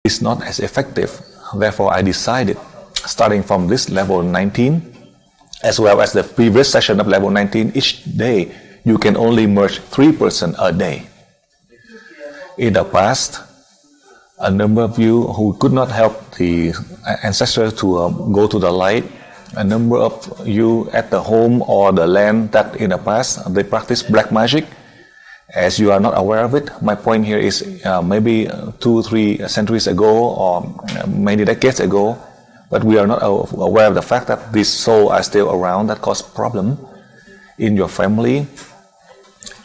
is not as effective. Therefore, I decided, starting from this level 19, as well as the previous session of level 19, each day you can only merge 3% a day. In the past, a number of you who could not help the ancestors to go to the light, a number of you at the home or the land that in the past they practice black magic. As you are not aware of it, my point here is maybe 2-3 centuries ago or many decades ago, but we are not aware of the fact that these souls are still around that cause problem in your family.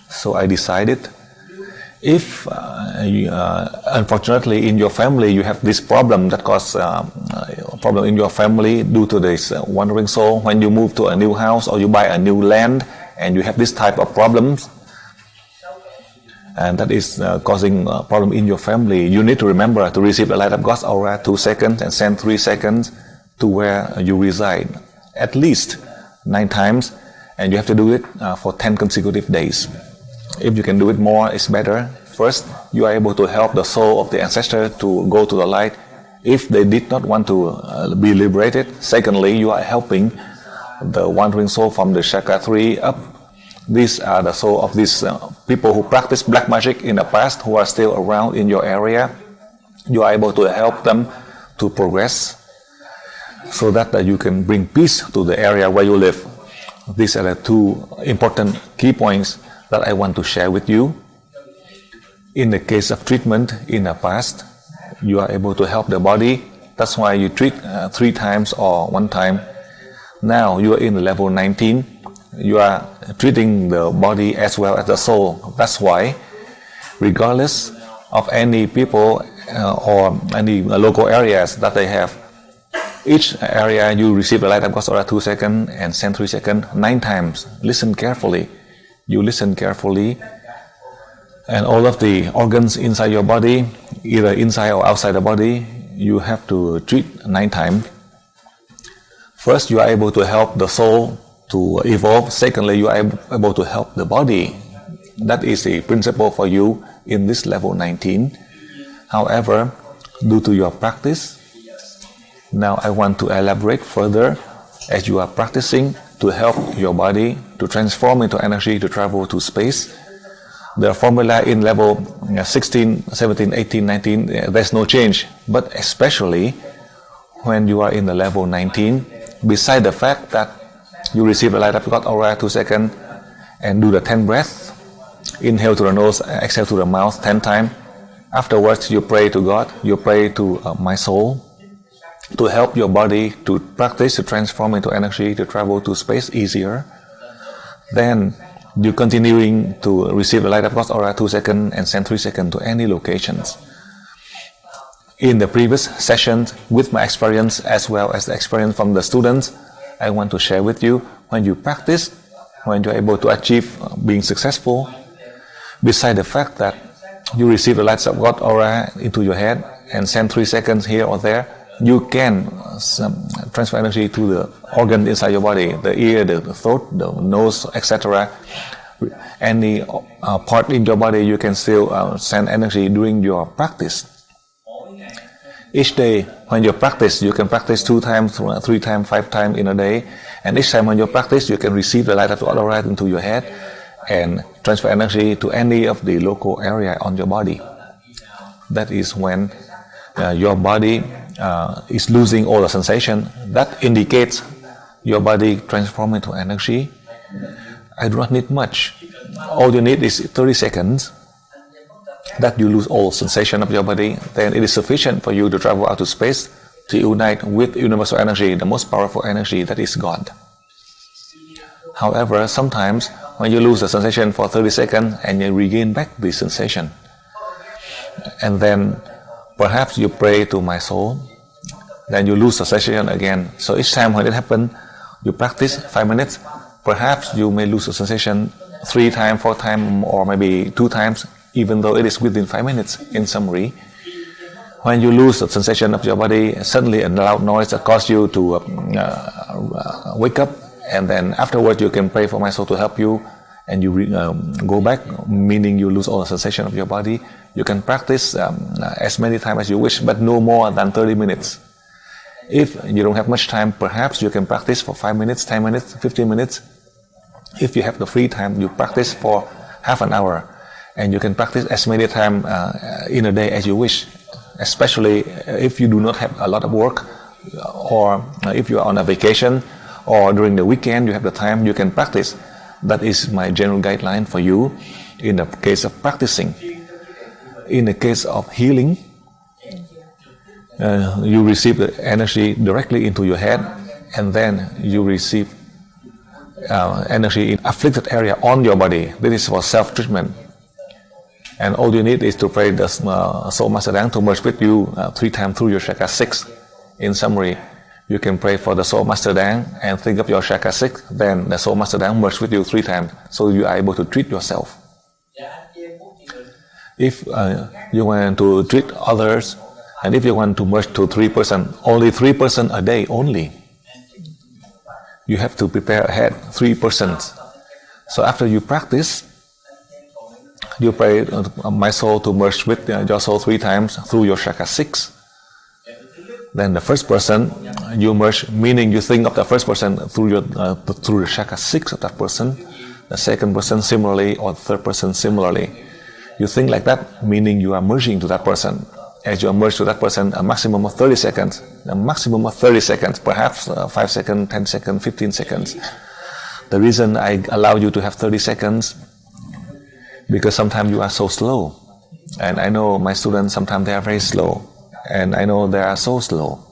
So I decided, if unfortunately in your family you have this problem that cause problem in your family due to this wandering soul, when you move to a new house or you buy a new land and you have this type of problems, and that is causing a problem in your family, you need to remember to receive the light of God's aura 2 seconds and send 3 seconds to where you reside, at least 9 times, and you have to do it for 10 consecutive days. If you can do it more, it's better. First, you are able to help the soul of the ancestor to go to the light if they did not want to be liberated. Secondly, you are helping the wandering soul from the chakra 3 up. These are the soul of these people who practice black magic in the past, who are still around in your area. You are able to help them to progress so that you can bring peace to the area where you live. These are the 2 important key points that I want to share with you. In the case of treatment in the past, you are able to help the body. That's why you treat 3 times or 1 time. Now you are in level 19. You are treating the body as well as the soul. That's why, regardless of any people or any local areas that they have, each area you receive the light of God's aura 2 seconds and send 3 seconds 9 times. Listen carefully. You listen carefully, and all of the organs inside your body, either inside or outside the body, you have to treat 9 times. First, you are able to help the soul to evolve. Secondly, you are able to help the body. That is the principle for you in this level 19. However, due to your practice, now I want to elaborate further as you are practicing to help your body to transform into energy to travel to space. The formula in level 16, 17, 18, 19, there's no change. But especially when you are in the level 19, beside the fact that you receive the light of God aura 2 seconds and do the 10 breaths, inhale to the nose, exhale to the mouth 10 times. Afterwards, you pray to God, you pray to my soul, to help your body to practice, to transform into energy, to travel to space easier. Then you continuing to receive the light of God's aura 2 seconds and send 3 seconds to any locations. In the previous sessions, with my experience as well as the experience from the students, I want to share with you, when you practice, when you're able to achieve being successful, beside the fact that you receive the lights of God aura into your head and send 3 seconds here or there, you can transfer energy to the organ inside your body, the ear, the throat, the nose, etc. Any part in your body, you can still send energy during your practice. Each day when you practice, you can practice 2 times, 3 times, 5 times in a day. And each time when you practice, you can receive the light of the aura into your head and transfer energy to any of the local area on your body. That is when your body is losing all the sensation. That indicates your body transforms into energy. I do not need much. All you need is 30 seconds that you lose all sensation of your body. Then it is sufficient for you to travel out to space to unite with universal energy, the most powerful energy, that is God. However, sometimes when you lose the sensation for 30 seconds and you regain back the sensation, and then perhaps you pray to my soul, then you lose the sensation again. So each time when it happens, you practice 5 minutes, perhaps you may lose the sensation 3 times, 4 times, or maybe 2 times, even though it is within 5 minutes. In summary, when you lose the sensation of your body, suddenly a loud noise that causes you to wake up, and then afterward you can pray for my soul to help you, and you go back, meaning you lose all the sensation of your body. You can practice as many times as you wish, but no more than 30 minutes. If you don't have much time, perhaps you can practice for 5 minutes, 10 minutes, 15 minutes. If you have the free time, you practice for half an hour. And you can practice as many times in a day as you wish. Especially if you do not have a lot of work, or if you are on a vacation, or during the weekend you have the time, you can practice. That is my general guideline for you in the case of practicing. In the case of healing, you receive the energy directly into your head, and then you receive energy in afflicted area on your body. This is for self-treatment. And all you need is to pray the Soul Master Dang to merge with you 3 times through your chakra 6. In summary, you can pray for the Soul Master Dang and think of your chakra 6, then the Soul Master Dang merge with you 3 times, so you are able to treat yourself. If you want to treat others, and if you want to merge to 3%, only 3% a day only. You have to prepare ahead 3%. So after you practice, you pray my soul to merge with your soul 3 times through your chakra 6. Then the first person you merge, meaning you think of the first person through the chakra 6 of that person. The second person similarly, or the third person similarly. You think like that, meaning you are merging to that person. As you are merged to that person, a maximum of 30 seconds. A maximum of 30 seconds, perhaps 5 seconds, 10 seconds, 15 seconds. The reason I allow you to have 30 seconds, because sometimes you are so slow. And I know my students, sometimes they are very slow. And I know they are so slow.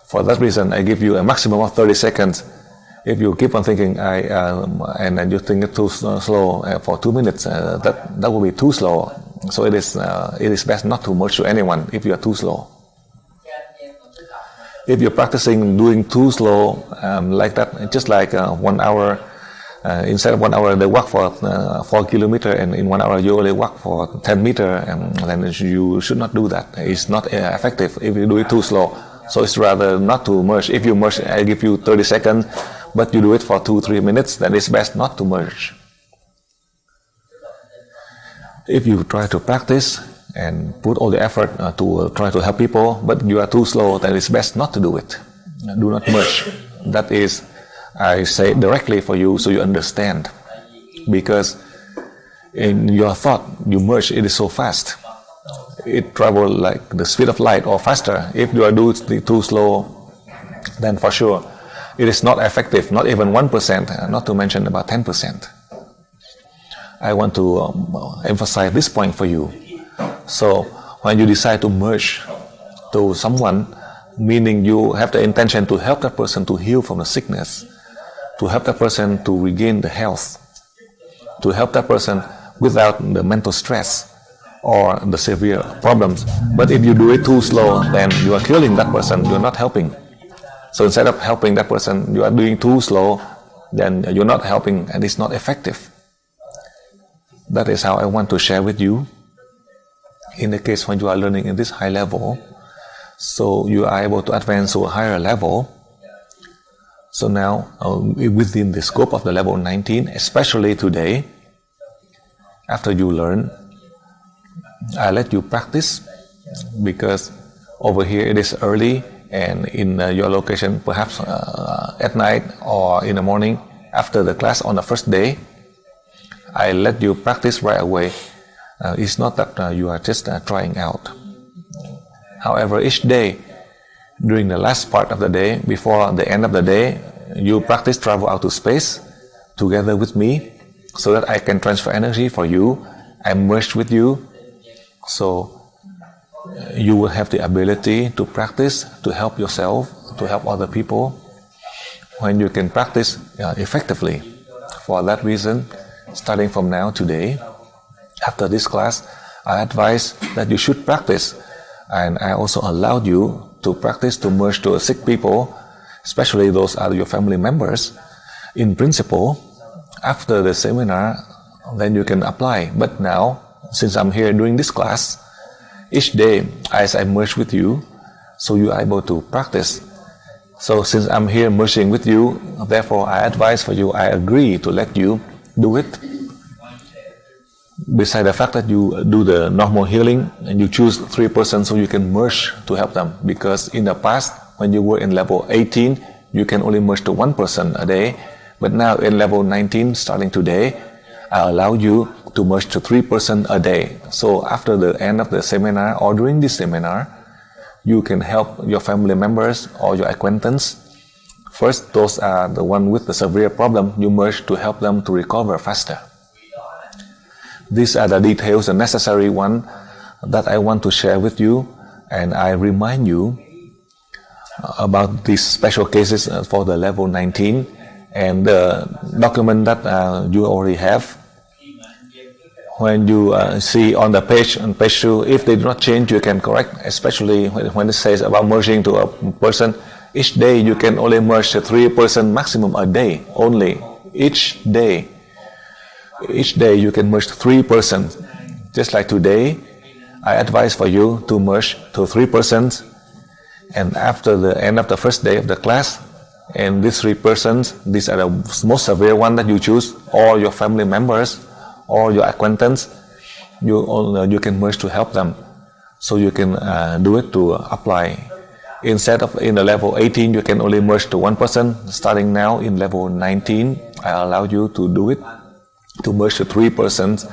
For that reason, I give you a maximum of 30 seconds. If you keep on thinking, and you think it's too slow for 2 minutes, that will be too slow. So it is best not to merge to anyone if you are too slow. If you're practicing doing too slow like that, just like 1 hour, instead of 1 hour they walk for 4 kilometers, and in 1 hour you only walk for 10 meters, then you should not do that. It's not effective if you do it too slow. So it's rather not to merge. If you merge, I give you 30 seconds, but you do it for 2-3 minutes, then it's best not to merge. If you try to practice and put all the effort to try to help people, but you are too slow, then it's best not to do it. Do not merge. That is, I say it directly for you so you understand. Because in your thought, you merge, it is so fast. It travels like the speed of light or faster. If you are doing too slow, then for sure, it is not effective, not even 1%, not to mention about 10%. I want to emphasize this point for you. So when you decide to merge to someone, meaning you have the intention to help that person to heal from the sickness, to help that person to regain the health, to help that person without the mental stress or the severe problems. But if you do it too slow, then you are killing that person, you are not helping. So instead of helping that person, you are doing too slow, then you're not helping and it's not effective. That is how I want to share with you. In the case when you are learning in this high level, so you are able to advance to a higher level. So now, within the scope of the level 19, especially today, after you learn, I let you practice, because over here it is early, and in your location perhaps at night or in the morning after the class on the first day, I let you practice right away. It's not that you are just trying out. However, each day, during the last part of the day, before the end of the day, you practice travel out to space together with me, so that I can transfer energy for you. I merge with you, so you will have the ability to practice, to help yourself, to help other people, when you can practice effectively. For that reason, starting from now, today, after this class, I advise that you should practice. And I also allowed you to practice to merge to sick people, especially those are your family members. In principle, after the seminar, then you can apply. But now, since I'm here doing this class, each day as I merge with you, so you are able to practice. So since I'm here merging with you, therefore I advise for you, I agree to let you do it. Besides the fact that you do the normal healing and you choose 3 persons so you can merge to help them, because in the past when you were in level 18 you can only merge to 1 person a day, but now in level 19 starting today I allow you to merge to 3 persons a day. So after the end of the seminar or during this seminar, you can help your family members or your acquaintance. First, those are the one with the severe problem, you merge to help them to recover faster. These are the details, the necessary one that I want to share with you, and I remind you about these special cases for the level 19 and the document that you already have. When you see on the page, on page 2, if they do not change, you can correct, especially when it says about merging to a person. Each day you can only merge to 3 persons maximum a day, only. Each day you can merge 3 persons. Just like today, I advise for you to merge to 3 persons, and after the end of the first day of the class, and these 3 persons, these are the most severe one that you choose, or your family members, or your acquaintance, you can merge to help them. So you can do it to apply. Instead of in the level 18, you can only merge to 1 person. Starting now in level 19, I allow you to do it, to merge to 3 persons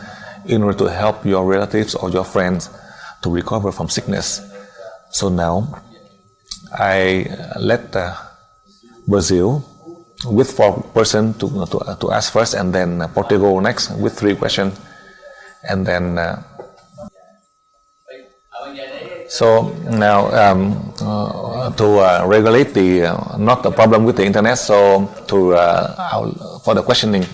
in order to help your relatives or your friends to recover from sickness. So now, I let Brazil with 4 persons to ask first, and then Portugal next with 3 questions, and then so now to regulate the not the problem with the internet, so to for the questioning.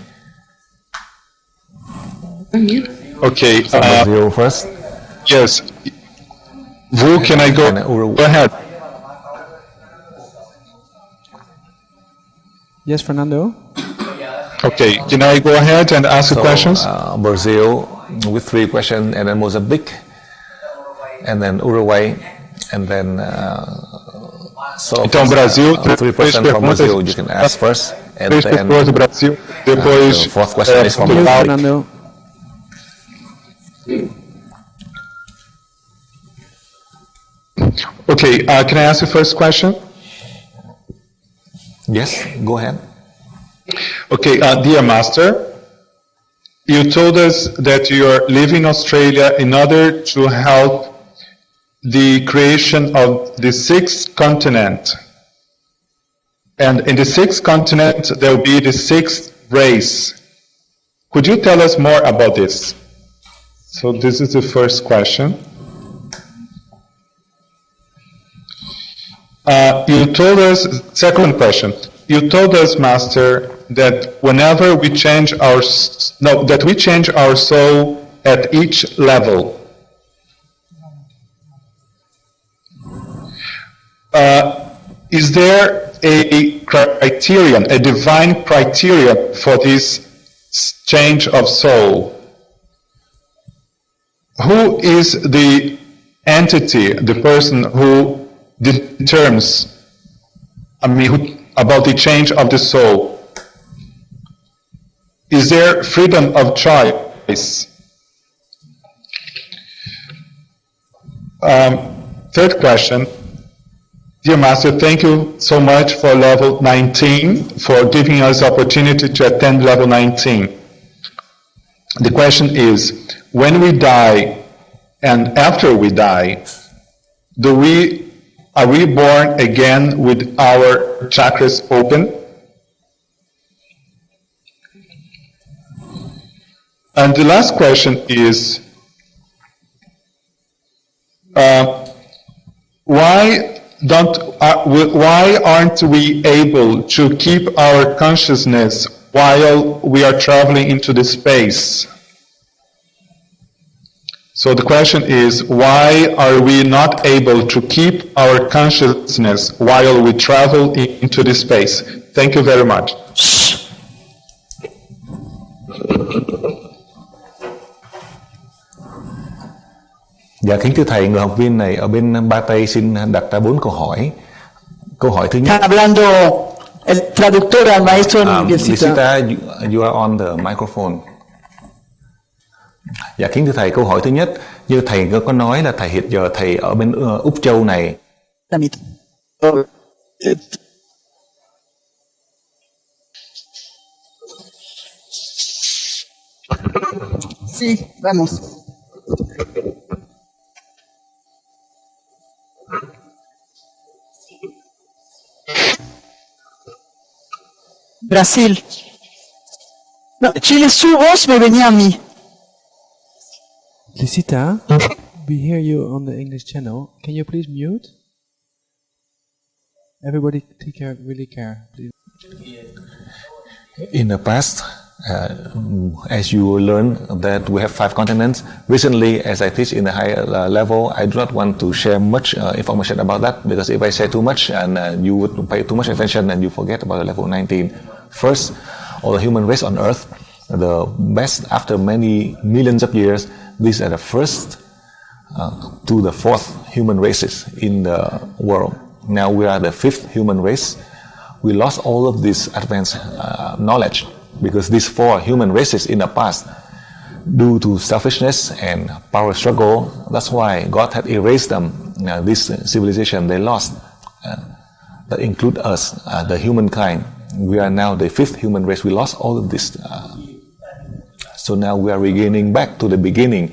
Okay. So Brazil first. Yes. Vu, can I go? Go ahead. Yes, Fernando. Okay, can I go ahead and ask the questions? Brazil with 3 questions, and then Mozambique, and then Uruguay, and then so então Brasil, 3 persons from Brazil you can ask first, and 3 then pessoas do Brasil, depois the 4th question is from Portugal. Fernando. Okay, can I ask the first question? Yes, go ahead. Okay, dear Master, you told us that you are leaving Australia in order to help the creation of the 6th continent. And in the 6th continent, there will be the 6th race. Could you tell us more about this? So this is the first question. You told us, second question, you told us, Master, that whenever we change our, that we change our soul at each level. Is there a criterion, a divine criterion for this change of soul? Who is the entity, the person who determines, about the change of the soul? Is there freedom of choice? Third question. Dear Master, thank you so much for level 19, for giving us the opportunity to attend level 19. The question is, when we die and after we die, are we born again with our chakras open? And the last question is, why aren't we able to keep our consciousness while we are traveling into the space? So the question is, why are we not able to keep our consciousness while we travel into the space? Thank you very much. Dạ kính thưa thầy, người học viên này ở bên Ba Tây xin đặt ra 4 câu hỏi. Câu hỏi thứ nhất. Hablando el traductor al maestro universitario. Visita, you are on the microphone. Dạ kính thưa thầy, câu hỏi thứ nhất, như thầy có nói là thầy hiện giờ thầy ở bên Úc Châu này. Sí, vamos. Brasil. No, Chile, su voz me venía a mí. Lisita, we hear you on the English channel. Can you please mute? Everybody really care, please. In the past, as you learn that we have 5 continents, recently as I teach in the higher level, I do not want to share much information about that, because if I say too much and you would pay too much attention and you forget about the level 19. First, all the human race on earth, the best after many millions of years, these are the first to the 4th human races in the world. Now we are the 5th human race. We lost all of this advanced knowledge because these 4 human races in the past, due to selfishness and power struggle, that's why God had erased them. This civilization they lost, that include us, the humankind. We are now the 5th human race. We lost all of this. So now we are regaining back to the beginning,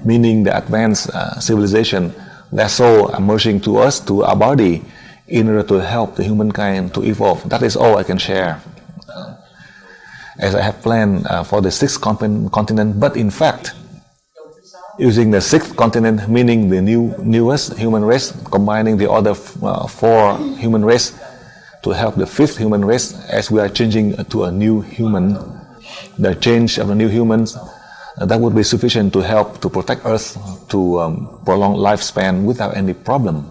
meaning the advanced civilization, their soul emerging to us, to our body, in order to help the humankind to evolve. That is all I can share. As I have planned for the 6th continent, but in fact, using the 6th continent, meaning the newest human race, combining the other 4 human race to help the 5th human race, as we are changing to a new human. The change of the new humans, that would be sufficient to help to protect Earth, to prolong lifespan without any problem.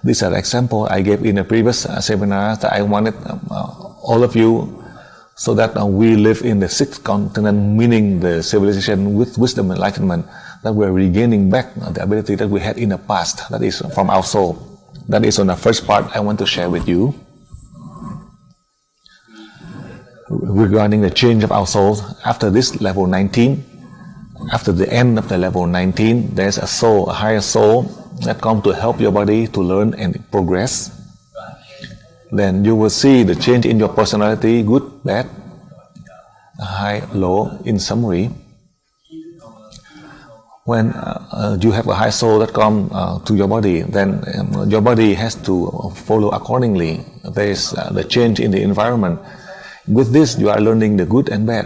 These are the examples I gave in a previous seminar that I wanted all of you, so that we live in the 6th continent, meaning the civilization with wisdom and enlightenment, that we're regaining back the ability that we had in the past, that is from our soul. That is on the first part I want to share with you. Regarding the change of our souls, after this level 19, after the end of the level 19, there's a soul, a higher soul, that comes to help your body to learn and progress. Then you will see the change in your personality, good, bad, high, low, in summary. When you have a high soul that comes to your body, then your body has to follow accordingly. There is the change in the environment. With this, you are learning the good and bad.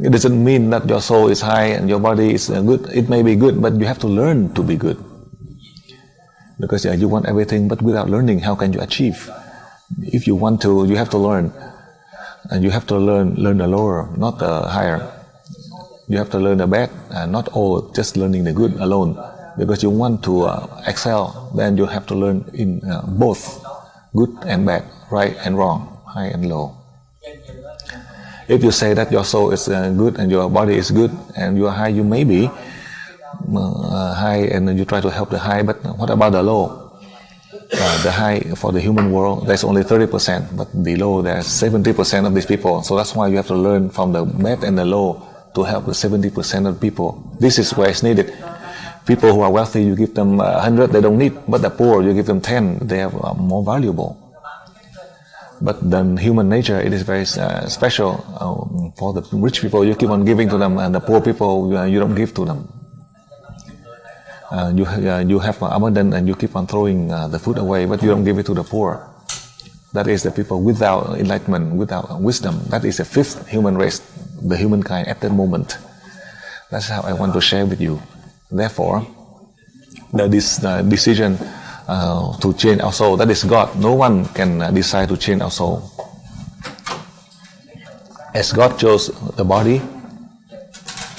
It doesn't mean that your soul is high and your body is good. It may be good, but you have to learn to be good. Because you want everything, but without learning, how can you achieve? If you want to, you have to learn. And you have to learn the lower, not the higher. You have to learn the bad, and not all just learning the good alone. Because you want to excel, then you have to learn in both good and bad, right and wrong, high and low. If you say that your soul is good and your body is good and you are high, you may be high and you try to help the high, but what about the low? The high for the human world, there's only 30%, but below there's 70% of these people. So that's why you have to learn from the bad and the low to help the 70% of people. This is where it's needed. People who are wealthy, you give them 100, they don't need, but the poor, you give them 10, they are more valuable. But the human nature, it is very special. For the rich people, you keep on giving to them, and the poor people, you don't give to them. You have abundance and you keep on throwing the food away, but you don't give it to the poor. That is the people without enlightenment, without wisdom. That is the 5th human race, the humankind at that moment. That's how I want to share with you. Therefore, this decision to change our soul, that is God. No one can decide to change our soul. As God chose the body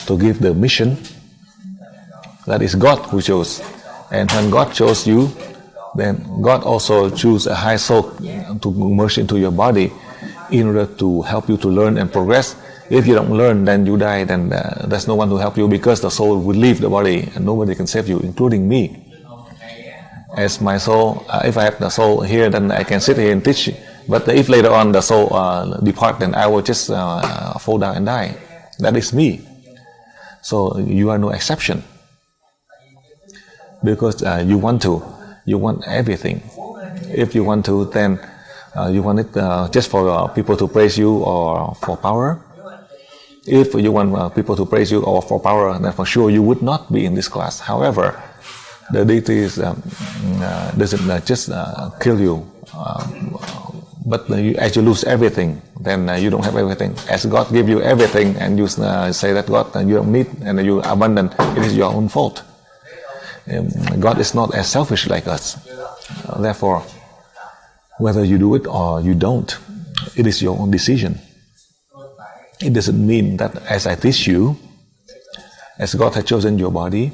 to give the mission, that is God who chose. And when God chose you, then God also chose a high soul to merge into your body in order to help you to learn and progress. If you don't learn, then you die, then there's no one to help you, because the soul will leave the body and nobody can save you, including me. As my soul, if I have the soul here, then I can sit here and teach. But if later on the soul depart, then I will just fall down and die. That is me. So you are no exception. Because you want everything. If you want to, then you want it just for people to praise you or for power. If you want people to praise you or for power, then for sure you would not be in this class. However, the deities doesn't just kill you, but as you lose everything, then you don't have everything. As God give you everything, and you say that God you don't need and you abandon, it is your own fault. God is not as selfish like us. Therefore, whether you do it or you don't, it is your own decision. It doesn't mean that as I teach you, as God has chosen your body,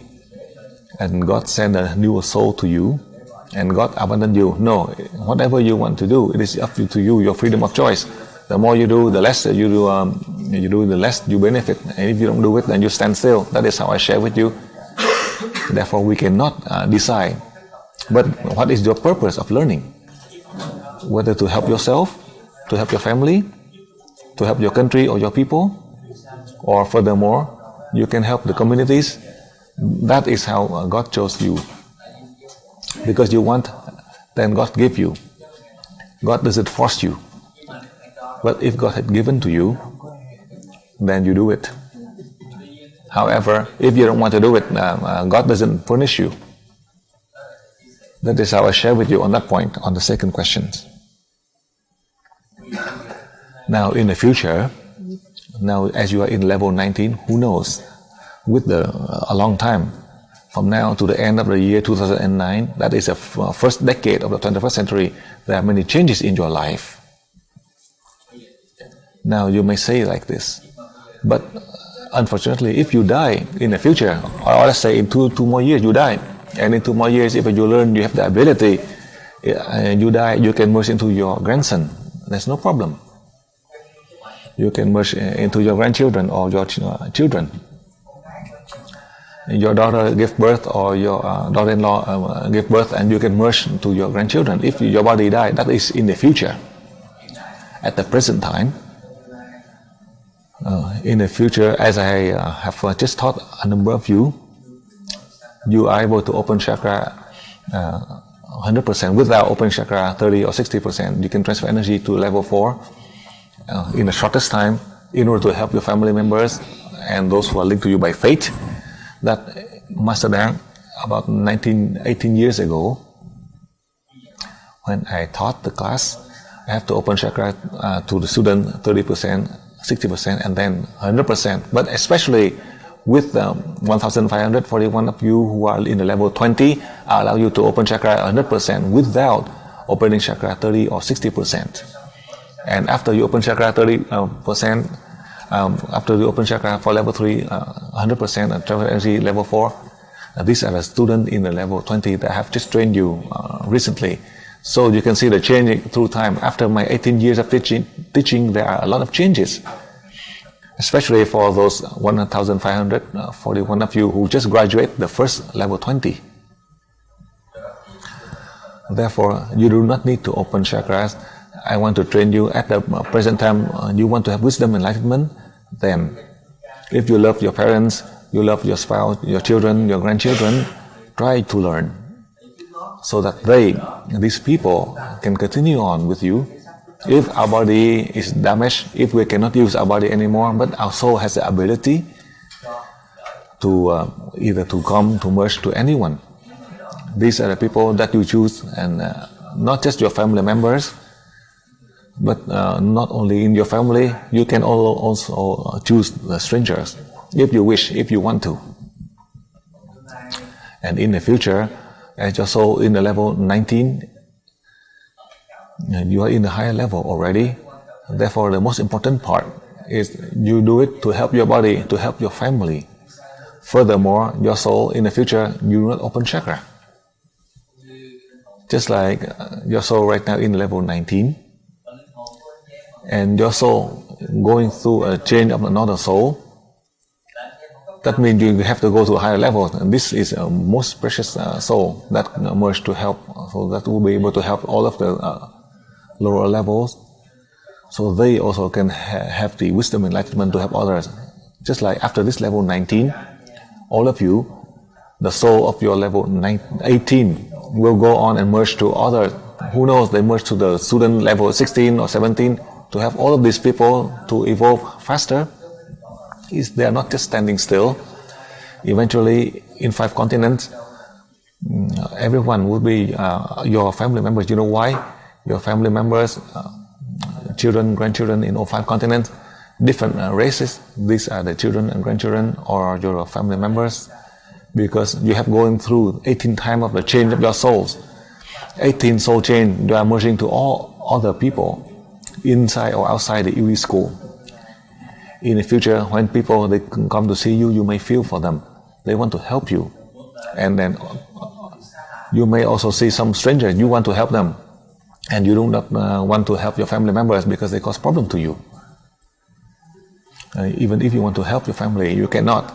and God sent a new soul to you, and God abandoned you. No, whatever you want to do, it is up to you, your freedom of choice. The more you do, the less you do, the less you benefit. And if you don't do it, then you stand still. That is how I share with you. Therefore, we cannot decide. But what is your purpose of learning? Whether to help yourself, to help your family, to help your country or your people, or furthermore, you can help the communities. That is how God chose you. Because you want, then God gave you. God doesn't force you. But if God had given to you, then you do it. However, if you don't want to do it, God doesn't punish you. That is how I share with you on that point, on the second question. Now, in the future, now as you are in level 19, who knows? With a long time, from now to the end of the year 2009, that is the first decade of the 21st century, there are many changes in your life. Now, you may say like this, but unfortunately, if you die in the future, or let's say in two more years you die, and in 2 more years, if you learn, you have the ability, you die, you can merge into your grandson. There's no problem. You can merge into your grandchildren or your children. Your daughter give birth or your daughter-in-law give birth, and you can merge into your grandchildren. If your body die, that is in the future. At the present time, in the future, as I have just taught a number of you, you are able to open chakra 100%. Without opening chakra 30 or 60%, you can transfer energy to level 4 in the shortest time in order to help your family members and those who are linked to you by faith. That Master Dang, about 18 years ago, when I taught the class, I have to open chakra to the student 30%, 60%, and then 100%. But especially with 1,541 of you who are in the level 20, I allow you to open chakra 100% without opening chakra 30 or 60%. And after you open chakra 30%, after you open chakra for level 3, 100% and travel energy level 4, these are the students in the level 20 that have just trained you recently. So you can see the change through time. After my 18 years of teaching, there are a lot of changes, especially for those 1,541 of you who just graduate the first level 20. Therefore, you do not need to open chakras. I want to train you at the present time. You want to have wisdom, enlightenment, then if you love your parents, you love your spouse, your children, your grandchildren, try to learn so that these people can continue on with you. If our body is damaged, if we cannot use our body anymore, but our soul has the ability to either to come, to merge to anyone. These are the people that you choose, and not just your family members, but not only in your family, you can also choose the strangers, if you wish, if you want to. And in the future, as your soul in the level 19, you are in the higher level already. Therefore, the most important part is you do it to help your body, to help your family. Furthermore, your soul in the future, you do not open chakra. Just like your soul right now in level 19, and your soul going through a change of another soul, that means you have to go to a higher level. And this is a most precious soul that merged to help, so that will be able to help all of the lower levels, so they also can have the wisdom and enlightenment to help others. Just like after this level 19, all of you, the soul of your level 18 will go on and merge to other, who knows, they merge to the student level 16 or 17, to have all of these people to evolve faster. They are not just standing still. Eventually, in 5 continents, everyone will be your family members. You know why? Your family members, children, grandchildren in all 5 continents, different races. These are the children and grandchildren or your family members, because you have going through 18 times of the change of your souls. 18 soul change, you are merging to all other people inside or outside the UE school. In the future, when people they come to see you, you may feel for them. They want to help you. And then you may also see some stranger, you want to help them. And you do not want to help your family members because they cause problem to you. Even if you want to help your family, you cannot.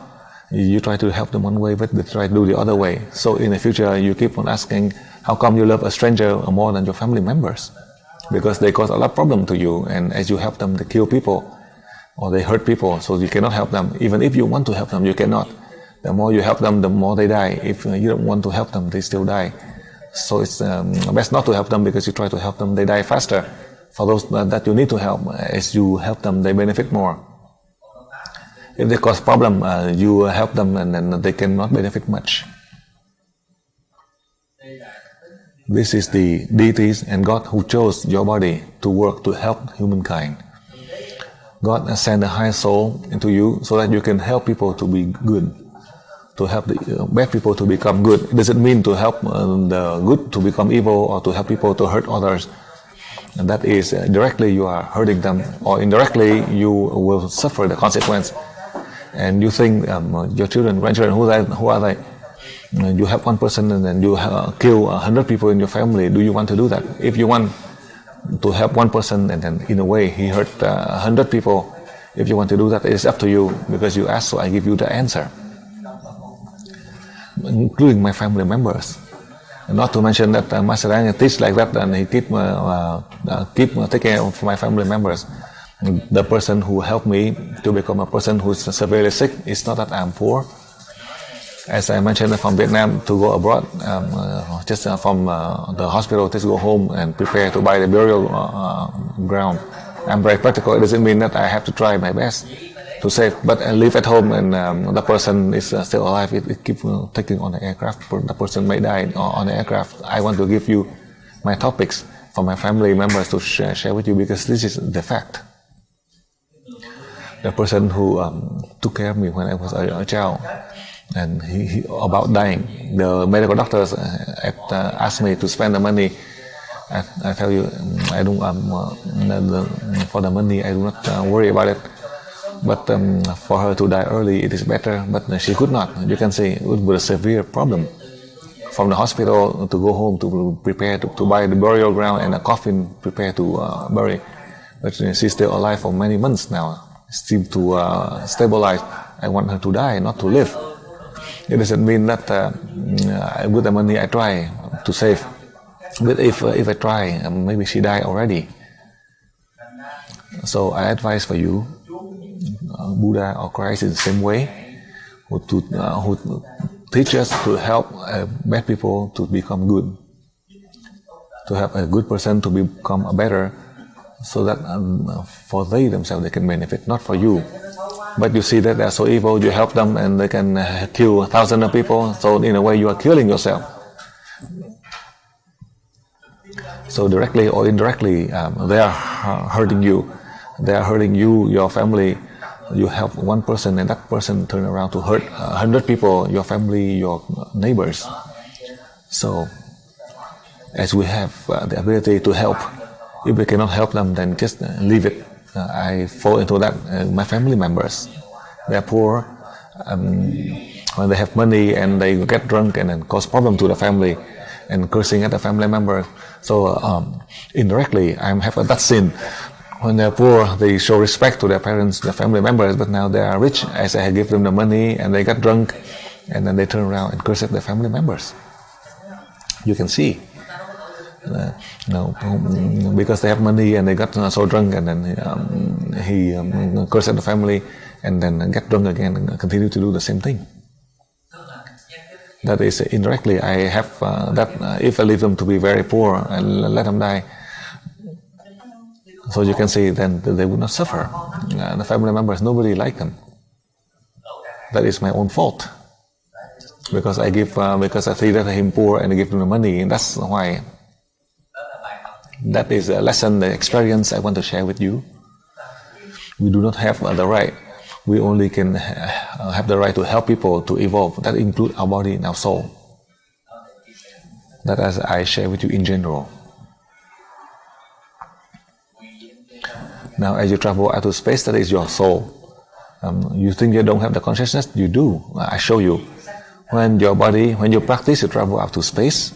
You try to help them one way, but they try to do the other way. So in the future, you keep on asking, how come you love a stranger more than your family members? Because they cause a lot of problem to you, and as you help them, they kill people, or they hurt people, so you cannot help them. Even if you want to help them, you cannot. The more you help them, the more they die. If you don't want to help them, they still die. So it's best not to help them, because you try to help them, they die faster. For those that you need to help, as you help them, they benefit more. If they cause problem, you help them and then they cannot benefit much. This is the deities and God who chose your body to work to help humankind. God has sent the high soul into you so that you can help people to be good, to help the bad people to become good. It doesn't mean to help the good to become evil or to help people to hurt others. And that is directly you are hurting them, or indirectly you will suffer the consequence. And you think your children, grandchildren, who are they? You help one person and then you kill 100 people in your family. Do you want to do that? If you want to help one person and then in a way he hurt 100 people, if you want to do that, it's up to you, because you asked, so I give you the answer. Including my family members. And not to mention that Master Daniel teach like that, and he keep take care of my family members. The person who helped me to become a person who is severely sick, it's not that I'm poor. As I mentioned, from Vietnam to go abroad, just from the hospital, just go home and prepare to buy the burial ground. I'm very practical. It doesn't mean that I have to try my best to save, but I live at home and the person is still alive. It keeps taking on the aircraft. The person may die on the aircraft. I want to give you my topics for my family members to share with you, because this is the fact. The person who took care of me when I was a child, and he about dying, the medical doctors asked me to spend the money. I tell you, I don't for the money I do not worry about it. But for her to die early, it is better. But she could not. You can say it was a severe problem. From the hospital to go home to prepare to buy the burial ground and a coffin prepare to bury. But she's still alive for many months now. Seem to stabilize. I want her to die, not to live. It doesn't mean that with the money I try to save. But if I try, maybe she died already. So I advise for you, Buddha or Christ in the same way, who teach us to help bad people to become good, to help a good person to become a better, so that for they themselves they can benefit, not for you. But you see that they are so evil, you help them and they can kill thousands of people, so in a way you are killing yourself. So directly or indirectly, they are hurting you. They are hurting you, your family. You help one person and that person turn around to hurt 100 people, your family, your neighbors. So as we have the ability to help, if we cannot help them, then just leave it. I fall into that. My family members, they are poor. When they have money and they get drunk and then cause problem to the family and cursing at the family member. So indirectly, I have that sin. When they're poor, they show respect to their parents, their family members, but now they are rich, as I give them the money and they get drunk, and then they turn around and curse at their family members. You can see. Because they have money and they got so drunk, and then he cursed at the family, and then get drunk again and continue to do the same thing. That is indirectly I have if I leave them to be very poor and let them die, so you can see then they would not suffer. The family members, nobody like them. That is my own fault, because I treated him poor and I give him the money, and that's why. That is a lesson, the experience I want to share with you. We do not have the right. We only can have the right to help people to evolve. That includes our body and our soul. That as I share with you in general. Now as you travel out of space, that is your soul. You think you don't have the consciousness? You do. I show you. When you practice, you travel out to space,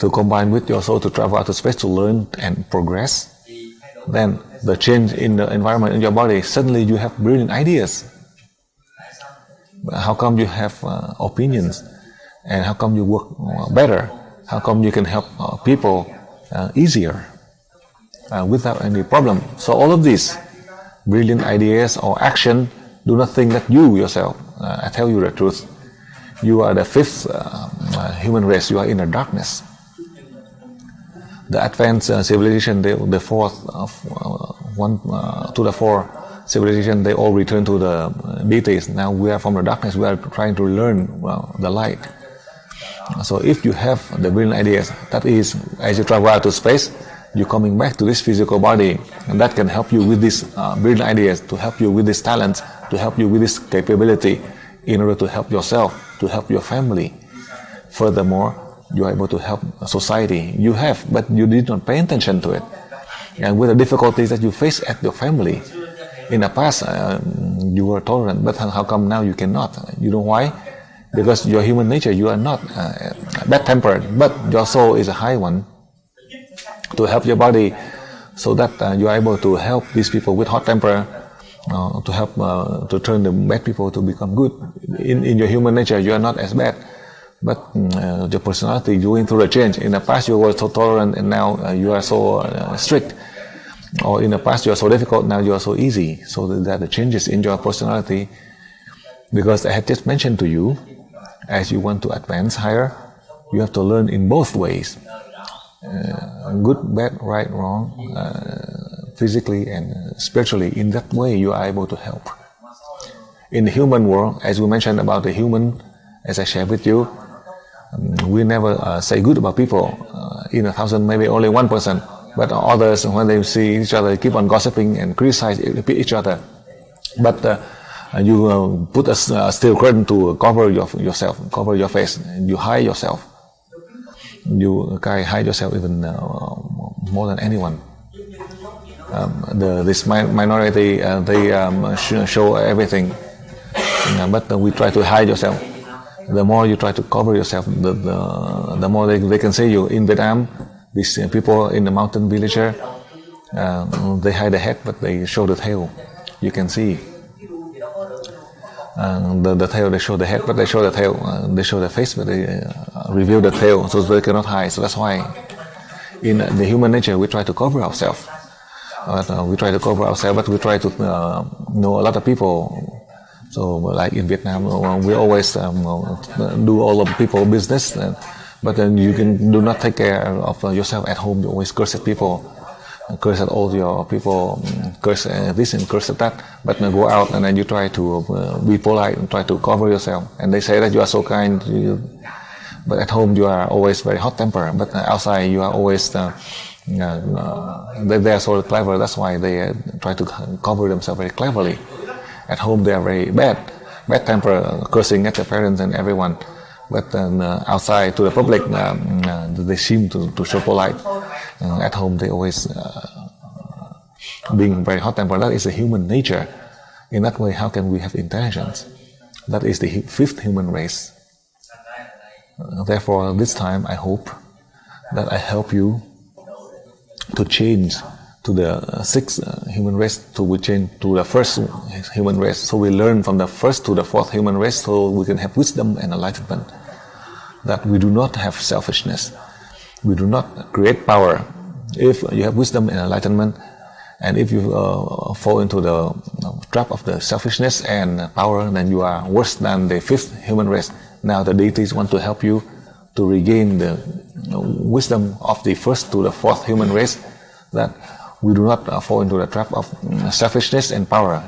to combine with your soul to travel out to space to learn and progress. Then the change in the environment in your body, suddenly you have brilliant ideas. How come you have opinions? And how come you work better? How come you can help people easier without any problem? So all of these brilliant ideas or action, do not think that you yourself, I tell you the truth, you are the fifth human race, you are in the darkness. The advanced civilization, the fourth to the four civilization, they all return to the deities. Now we are from the darkness, we are trying to learn the light. So if you have the brilliant ideas, that is, as you travel out to space, you're coming back to this physical body, and that can help you with these brilliant ideas, to help you with this talent, to help you with this capability, in order to help yourself, to help your family. Furthermore, you are able to help society. You have, but you did not pay attention to it. And with the difficulties that you face at your family, in the past you were tolerant, but how come now you cannot? You know why? Because your human nature, you are not bad-tempered, but your soul is a high one. To help your body, so that you are able to help these people with hot temper, to help to turn the bad people to become good. In your human nature, you are not as bad. But your personality, you went through a change. In the past you were so tolerant, and now you are so strict. Or in the past you are so difficult, now you are so easy. So that the changes in your personality, because I had just mentioned to you, as you want to advance higher, you have to learn in both ways. Good, bad, right, wrong, physically and spiritually. In that way you are able to help. In the human world, as we mentioned about the human, as I shared with you, we never say good about people. In 1,000, maybe only 1%. But others, when they see each other, keep on gossiping and criticize each other. But you put a steel curtain to cover yourself, cover your face. You hide yourself. You hide yourself even more than anyone. This minority, they show everything. But we try to hide yourself. The more you try to cover yourself, the more they can see you. In Vietnam, these people in the mountain villager, they hide the head, but they show the tail. You can see the tail. They show the head, but they show the tail. They show the face, but they reveal the tail, so they cannot hide. So that's why, in the human nature, we try to cover ourselves. We try to cover ourselves, but we try to know a lot of people. So, like in Vietnam, we always do all of people business, but then you do not take care of yourself at home. You always curse at people, curse at all your people, curse this and curse at that. But then go out and then you try to be polite and try to cover yourself. And they say that you are so kind, but at home you are always very hot-tempered. But outside you are always they are so clever. That's why they try to cover themselves very cleverly. At home they are very bad temper, cursing at their parents and everyone. But outside to the public, they seem to show polite. At home they always being very hot tempered. That is the human nature. In that way, how can we have intelligence? That is the fifth human race. Therefore, this time I hope that I help you to change to the sixth human race, to we change to the first human race. So we learn from the first to the fourth human race, so we can have wisdom and enlightenment. That we do not have selfishness. We do not create power. If you have wisdom and enlightenment, And if you fall into the trap of the selfishness and power, then you are worse than the fifth human race. Now the deities want to help you to regain the wisdom of the first to the fourth human race, that we do not fall into the trap of selfishness and power,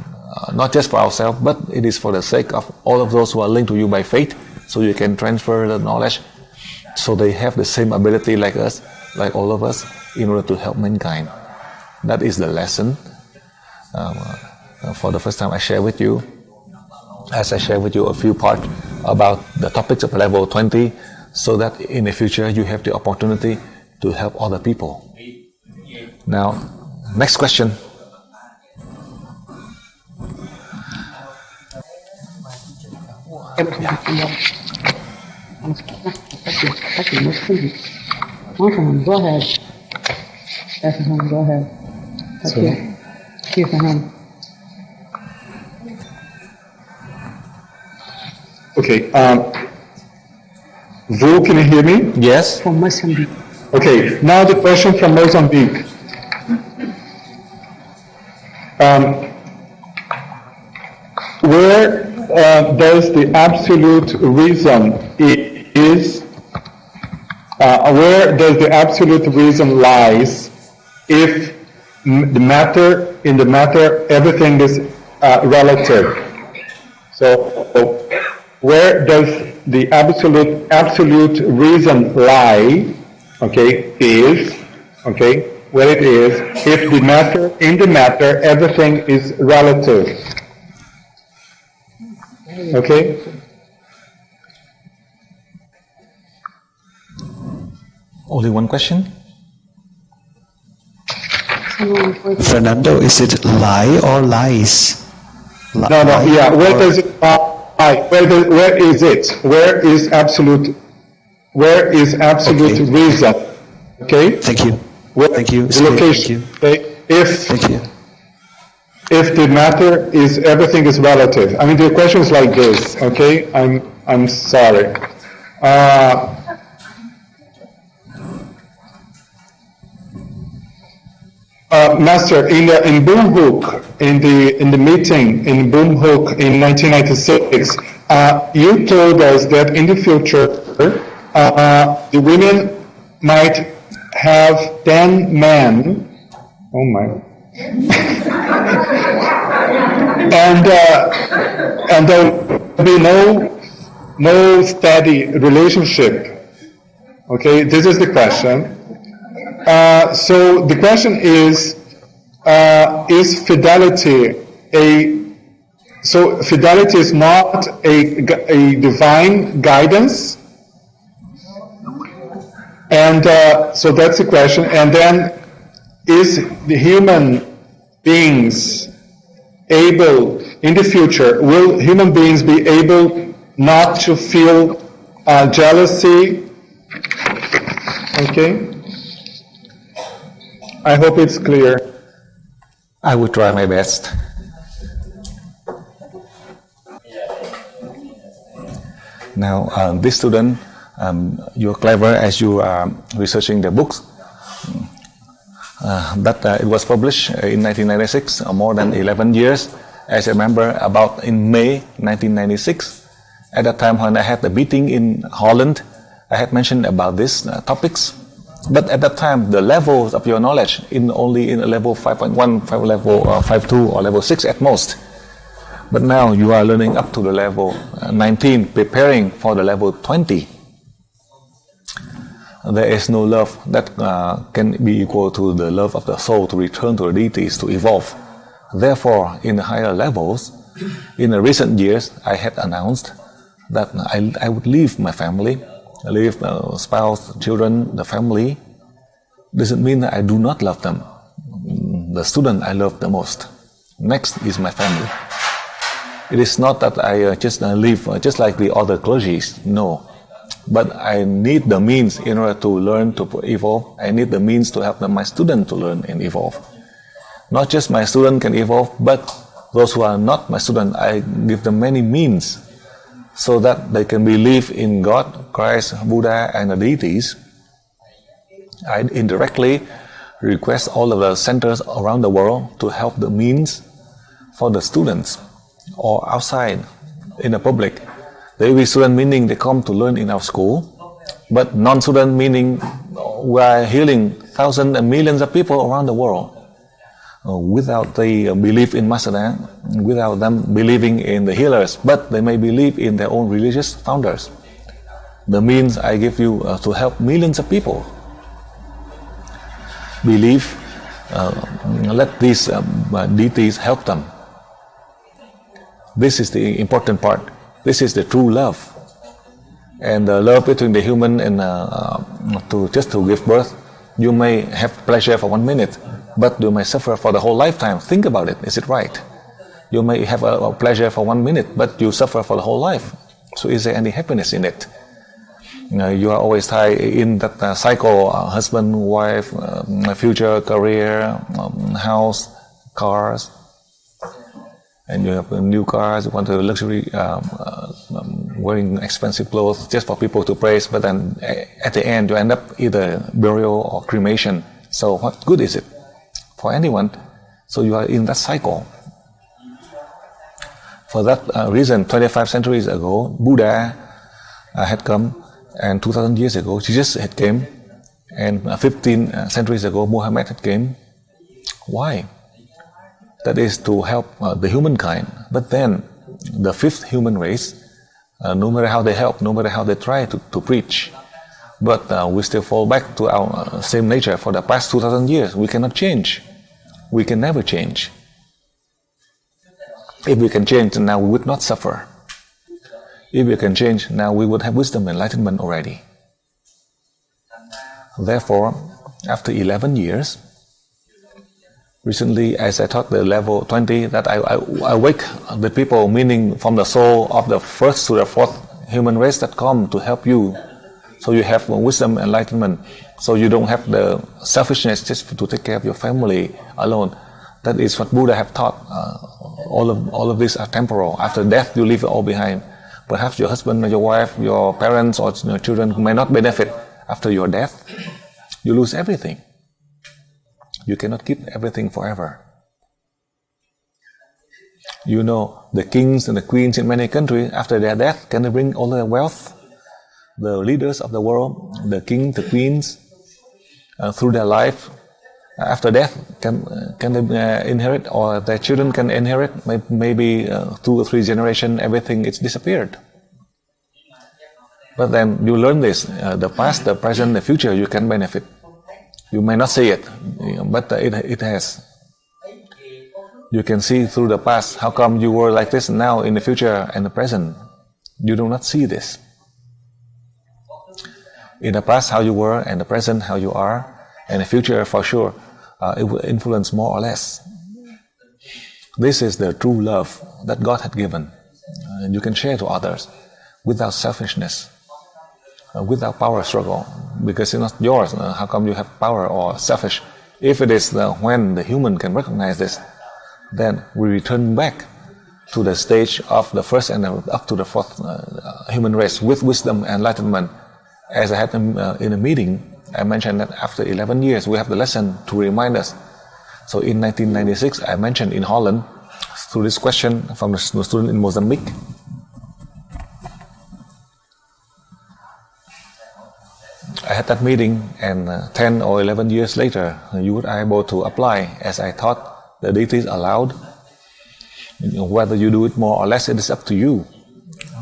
not just for ourselves, but it is for the sake of all of those who are linked to you by faith, so you can transfer the knowledge, so they have the same ability like us, like all of us, in order to help mankind. That is the lesson. For the first time I share with you, as I share with you a few parts about the topics of level 20, so that in the future you have the opportunity to help other people. Now, next question. Go ahead. Go ahead. Okay. Vu, can you hear me? Yes. From Mozambique. Okay. Now the question from Mozambique. Where does the absolute reason is? Where does the absolute reason lies if in the matter everything is relative? So where does the absolute reason lie? Okay, is okay where it is if in the matter everything is relative. Okay. Only one question? Fernando, is it lie or lies? No, yeah. Where does it lie? Where is it? Where is absolute Okay. reason? Okay. Thank you. Thank you. The location. Okay. Thank you. If the matter is everything is relative. I mean, the question is like this. Okay. I'm sorry. Master, in Boomhoek, in the meeting in Boomhoek in 1996, you told us that in the future the women might have 10 men. Oh my! and there will be no steady relationship. Okay, this is the question. So the question is fidelity so fidelity is not a divine guidance? And so that's the question. And then, is the human beings able, in the future, will human beings be able not to feel jealousy? Okay. I hope it's clear. I will try my best. Now, this student, you're clever as you are researching the books. It was published in 1996, more than 11 years. As I remember, about in May 1996, at that time when I had the meeting in Holland, I had mentioned about these topics. But at that time, the levels of your knowledge only in a level 5.1, level 5.2, or level 6 at most. But now you are learning up to the level 19, preparing for the level 20. There is no love that can be equal to the love of the soul to return to the deities, to evolve. Therefore, in the higher levels, in the recent years, I had announced that I would leave my family, leave the spouse, children, the family. Doesn't mean that I do not love them. The student I love the most. Next is my family. It is not that I just leave just like the other clergies. No. But I need the means in order to learn to evolve. I need the means to help my student to learn and evolve. Not just my student can evolve, but those who are not my student, I give them many means so that they can believe in God, Christ, Buddha, and the deities. I indirectly request all of the centers around the world to help the means for the students or outside in the public. The AV student meaning they come to learn in our school, but non-student meaning we are healing thousands and millions of people around the world. Without the belief in Master, without them believing in the healers, but they may believe in their own religious founders. The means I give you to help millions of people. Believe, let these deities help them. This is the important part. This is the true love. And the love between the human and just to give birth, you may have pleasure for 1 minute, but you may suffer for the whole lifetime. Think about it. Is it right? You may have a pleasure for 1 minute, but you suffer for the whole life. So is there any happiness in it? You are always tied in that cycle, husband, wife, future, career, house, cars. And you have new cars, you want a luxury, wearing expensive clothes just for people to praise, but then at the end you end up either burial or cremation. So what good is it for anyone? So you are in that cycle. For that reason, 25 centuries ago, Buddha had come, and 2,000 years ago, Jesus had came, and 15 centuries ago, Muhammad had came. Why? That is to help the humankind. But then, the fifth human race, no matter how they help, no matter how they try to preach, but we still fall back to our same nature for the past 2,000 years. We cannot change. We can never change. If we can change, now we would not suffer. If we can change, now we would have wisdom and enlightenment already. Therefore, after 11 years, recently, as I taught the level 20, that I wake the people, meaning from the soul of the first to the fourth human race that come to help you. So you have wisdom and enlightenment. So you don't have the selfishness just to take care of your family alone. That is what Buddha have taught. All of these are temporal. After death, you leave it all behind. Perhaps your husband, your wife, your parents, or your children may not benefit after your death. You lose everything. You cannot keep everything forever. You know, the kings and the queens in many countries, after their death, can they bring all their wealth? The leaders of the world, the kings, the queens, through their life, after death, can they inherit, or their children can inherit? Maybe 2 or 3 generations, everything is disappeared. But then you learn this, the past, the present, the future, you can benefit. You may not see it, but it has. You can see through the past, how come you were like this now in the future and the present. You do not see this. In the past, how you were, and the present, how you are, and the future, for sure, it will influence more or less. This is the true love that God had given. You can share to others without selfishness, without power struggle, because it's not yours. How come you have power or selfish? If it is when the human can recognize this, then we return back to the stage of the first and up to the fourth human race with wisdom and enlightenment. As I had in a meeting, I mentioned that after 11 years, we have the lesson to remind us. So in 1996, I mentioned in Holland, through this question from a student in Mozambique, I had that meeting, and 10 or 11 years later, you were able to apply as I taught. The deities allowed. Whether you do it more or less, it is up to you.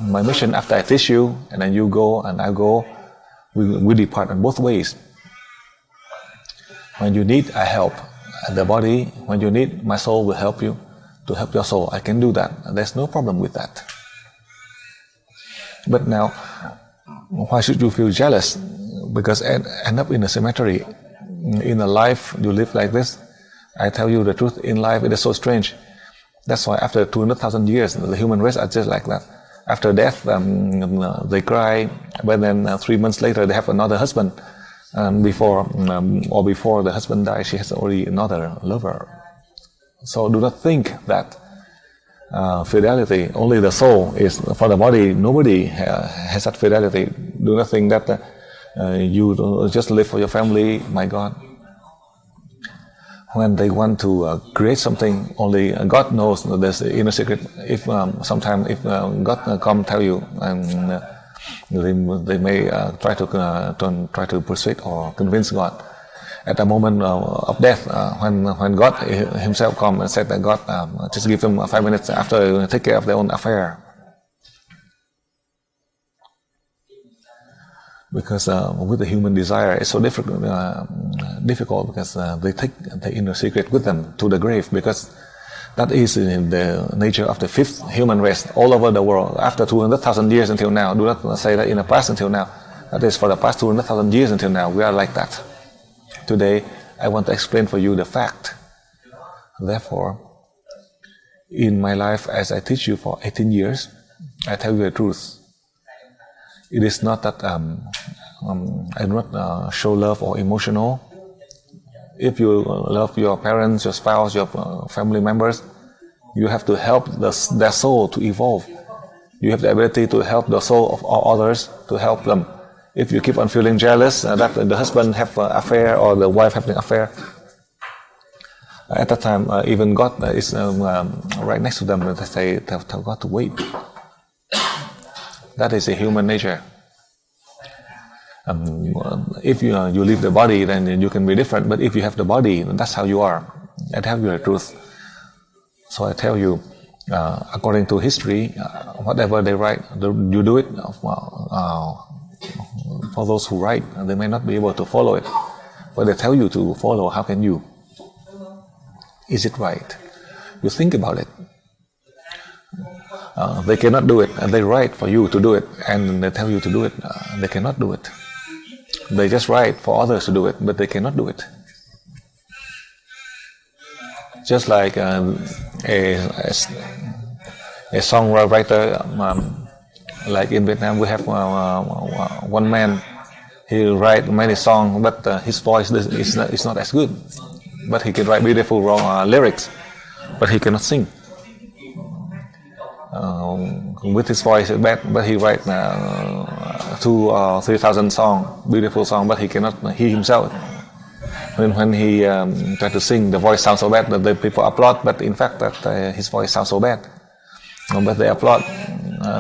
My mission, after I teach you, and then you go and I go, we depart in both ways. When you need, I help the body. When you need, my soul will help you to help your soul. I can do that. There's no problem with that. But now, why should you feel jealous? Because end up in a cemetery. In a life, you live like this. I tell you the truth, in life it is so strange. That's why after 200,000 years, the human race are just like that. After death, they cry, but then 3 months later they have another husband. Before the husband dies, she has already another lover. So do not think that fidelity, only the soul is for the body. Nobody has that fidelity. Do not think that you just live for your family, my God. when they want to create something, only God knows there's the inner secret. If sometimes if God come tell you, they may try to persuade or convince God. At the moment of death, when God Himself come and said that God just give them 5 minutes after take care of their own affair. Because with the human desire, it's so difficult because they take the inner secret with them to the grave, because that is in the nature of the fifth human race all over the world. After 200,000 years until now, do not say that in the past until now. That is for the past 200,000 years until now, we are like that. Today, I want to explain for you the fact. Therefore, in my life, as I teach you for 18 years, I tell you the truth. It is not that I do not show love or emotional. If you love your parents, your spouse, your family members, you have to help their soul to evolve. You have the ability to help the soul of all others, to help them. If you keep on feeling jealous that the husband have an affair or the wife having an affair, at that time even God is right next to them, and they say, tell God to wait. That is a human nature. If you leave the body, then you can be different. But if you have the body, that's how you are. I tell you the truth. So I tell you, according to history, whatever they write, you do it. For those who write, they may not be able to follow it, but they tell you to follow. How can you? Is it right? You think about it. They cannot do it, and they write for you to do it, and they tell you to do it. They cannot do it. They just write for others to do it, but they cannot do it. Just like a songwriter, like in Vietnam, we have one man. He write many songs, but his voice is not as good. But he can write beautiful lyrics, but he cannot sing. With his voice is bad, but he write 2,000 or 3,000 songs, beautiful songs, but he cannot. He himself, when he try to sing, the voice sounds so bad that the people applaud. But in fact, that his voice sounds so bad, but they applaud.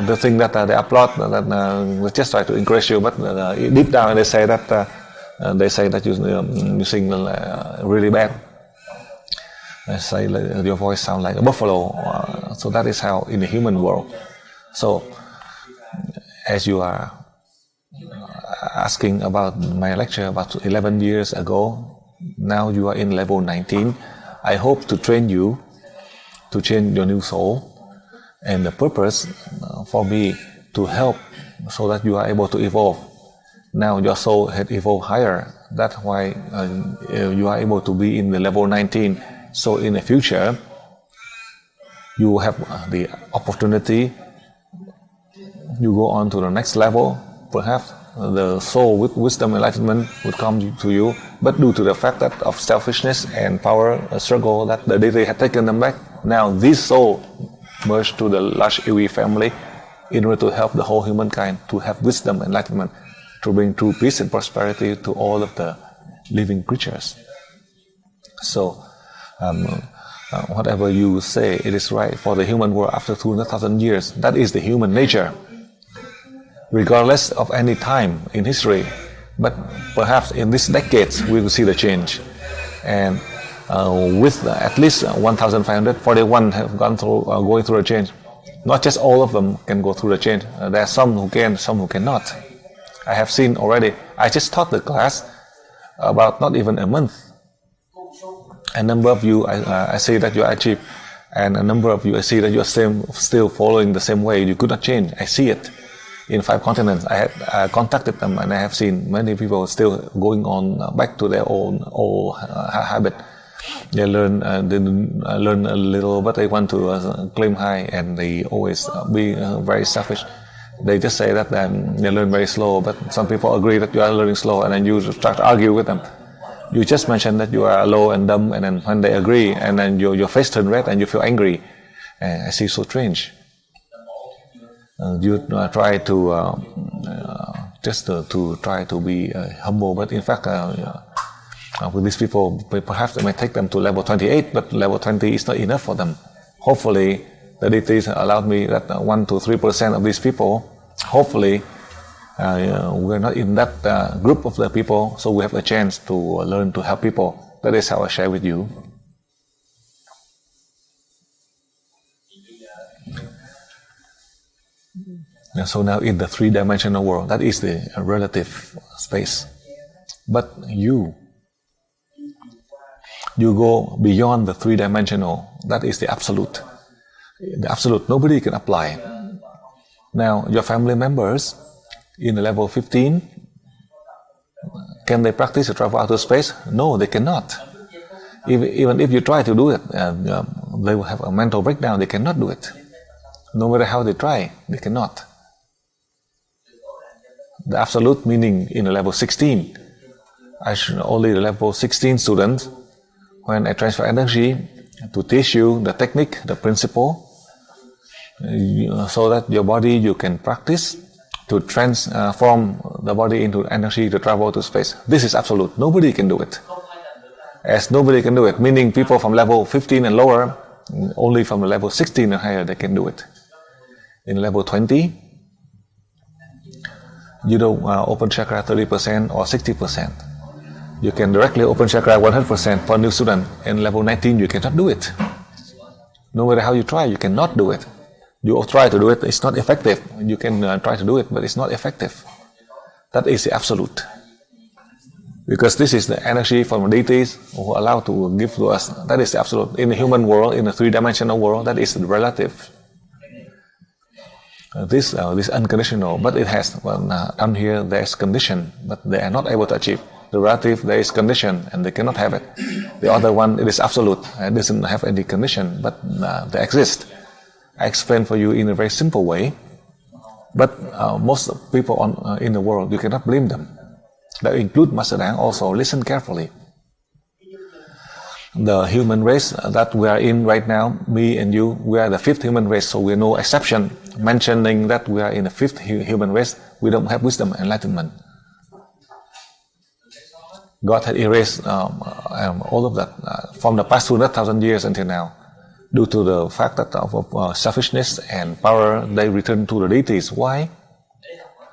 The thing that they applaud, that they just try to encourage you, but deep down they say that you sing really bad. They say your voice sounds like a buffalo. So that is how in the human world. So as you are asking about my lecture about 11 years ago, now you are in level 19. I hope to train you to change your new soul, and the purpose for me to help so that you are able to evolve. Now your soul had evolved higher. That's why you are able to be in the level 19. So in the future, you have the opportunity. You go on to the next level. Perhaps the soul with wisdom, enlightenment would come to you. But due to the fact that of selfishness and power struggle, that the deity had taken them back. Now this soul merged to the large Iwi family in order to help the whole humankind to have wisdom, enlightenment, to bring true peace and prosperity to all of the living creatures. So whatever you say, it is right for the human world after 200,000 years. That is the human nature, regardless of any time in history. But perhaps in these decades, we will see the change. And with at least 1,541 have gone through, going through a change. Not just all of them can go through the change. There are some who can, some who cannot. I have seen already. I just taught the class about not even a month. A number of you, I see that you achieve, and a number of you, I see that you are still following the same way. You could not change. I see it in 5 continents. I had contacted them, and I have seen many people still going on back to their own old habit. They learn a little, but they want to claim high, and they always be very selfish. They just say that they learn very slow, but some people agree that you are learning slow, and then you start to argue with them. You just mentioned that you are low and dumb, and then when they agree, and then your face turns red and you feel angry. I see so strange. You try to just to try to be humble, but in fact with these people, perhaps it may take them to level 28, but level 20 is not enough for them. Hopefully, the deities allowed me that 1 to 3% of these people, hopefully, we're not in that group of the people, so we have a chance to learn to help people. That is how I share with you. And so now in the three-dimensional world, that is the relative space. But you go beyond the three-dimensional, that is the absolute. The absolute, nobody can apply. Now, your family members in the level 15, can they practice to travel outer space? No, they cannot. Even if you try to do it, they will have a mental breakdown. They cannot do it. No matter how they try, they cannot. The absolute meaning in the level 16. Only the level 16 students, when I transfer energy to teach you the technique, the principle, so that your body, you can practice to transform the body into energy to travel to space. This is absolute. Nobody can do it. As nobody can do it, meaning people from level 15 and lower, only from the level 16 and higher, they can do it. In level 20, you don't open chakra 30% or 60%. You can directly open chakra 100% for a new student. In level 19, you cannot do it. No matter how you try, you cannot do it. You try to do it, it's not effective. You can try to do it, but it's not effective. That is the absolute. Because this is the energy from deities who are allowed to give to us. That is the absolute. In the human world, in the three-dimensional world, that is the relative. This unconditional, but it has, down here there is condition, but they are not able to achieve. The relative, there is condition, and they cannot have it. The other one, it is absolute, it doesn't have any condition, but they exist. I explain for you in a very simple way, but most people in the world, you cannot blame them. That include Master Dang also. Listen carefully. The human race that we are in right now, me and you, we are the fifth human race, so we are no exception. Mentioning that we are in the fifth human race, we don't have wisdom and enlightenment. God had erased all of that from the past 200,000 years until now. Due to the fact that of selfishness and power, they return to the deities. Why?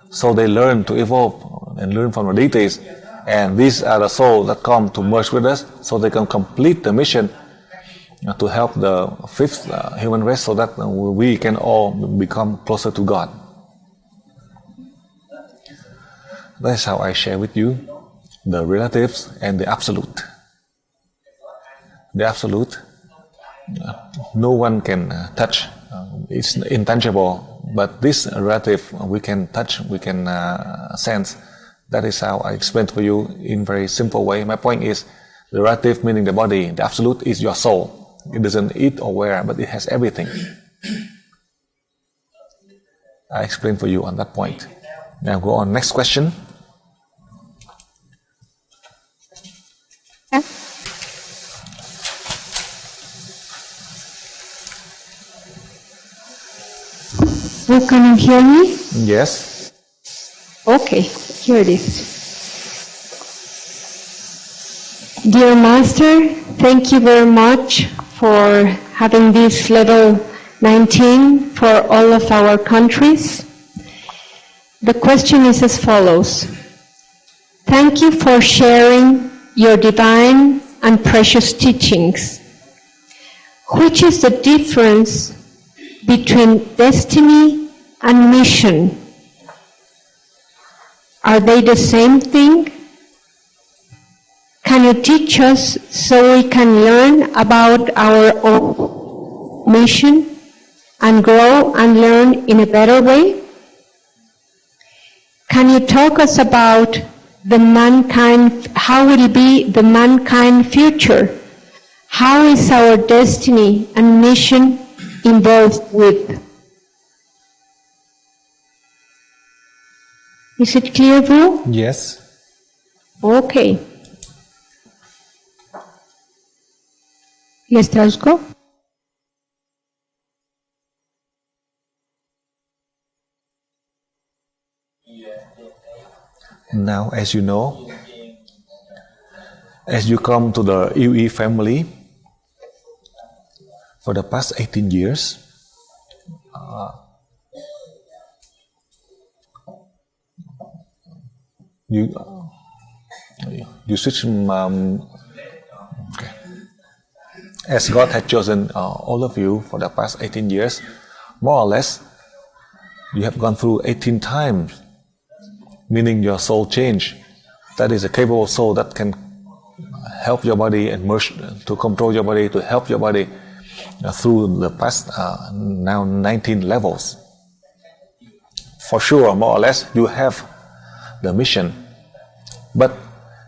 So they learn to evolve and learn from the deities. And these are the souls that come to merge with us, so they can complete the mission to help the fifth human race, so that we can all become closer to God. That's how I share with you the relatives and the absolute. The absolute, no one can touch. It's intangible, but this relative we can touch, we can sense. That is how I explained for you in very simple way. My point is, the relative meaning the body, the absolute is your soul. It doesn't eat or wear, but it has everything. I explained for you on that point. Now go on, next question. You can hear me? Yes. Okay, here it is. Dear Master, thank you very much for having this level 19 for all of our countries. The question is as follows. Thank you for sharing your divine and precious teachings. Which is the difference between destiny and mission? Are they the same thing? Can you teach us so we can learn about our own mission and grow and learn in a better way? Can you talk us about the mankind, how will be the mankind future? How is our destiny and mission involved with? Is it clear, bro? Yes. Okay. ¿Les traduzco? Now, as you know, As you come to the UE family, for the past 18 years, you switch okay. As God had chosen all of you for the past 18 years, more or less, you have gone through 18 times, meaning your soul change. That is a capable soul that can help your body and merge to control your body, to help your body through the past now 19 levels. For sure, more or less, you have the mission, but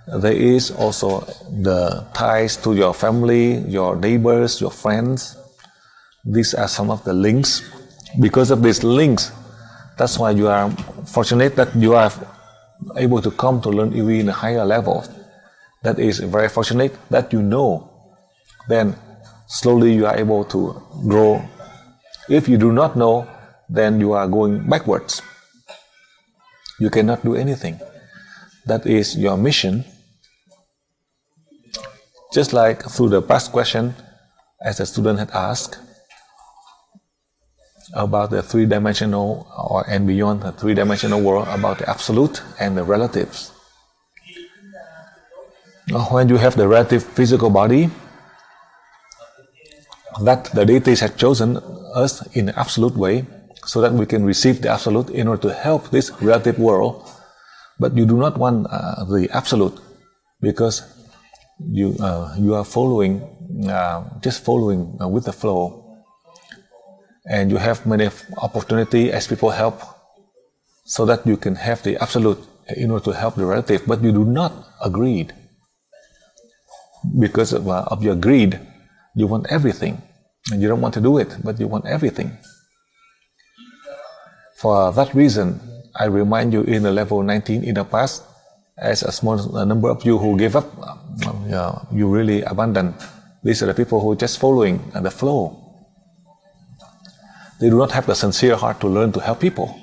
there is also the ties to your family, your neighbors, your friends. These are some of the links. Because of these links, that's why you are fortunate that you are able to come to learn UE in a higher level. That is very fortunate that you know. Then slowly you are able to grow. If you do not know, then you are going backwards. You cannot do anything. That is your mission. Just like through the past question, as the student had asked, about the three-dimensional and beyond the three-dimensional world, about the absolute and the relatives. When you have the relative physical body, that the deities have chosen us in an absolute way, so that we can receive the absolute in order to help this relative world. But you do not want the absolute, because you are following, just following with the flow. And you have many opportunity as people help, so that you can have the absolute in order to help the relative, but you do not agree. Because of your greed, you want everything, and you don't want to do it, but you want everything. For that reason, I remind you in the level 19 in the past, as a small number of you who gave up, you really abandoned. These are the people who are just following the flow. They do not have the sincere heart to learn to help people.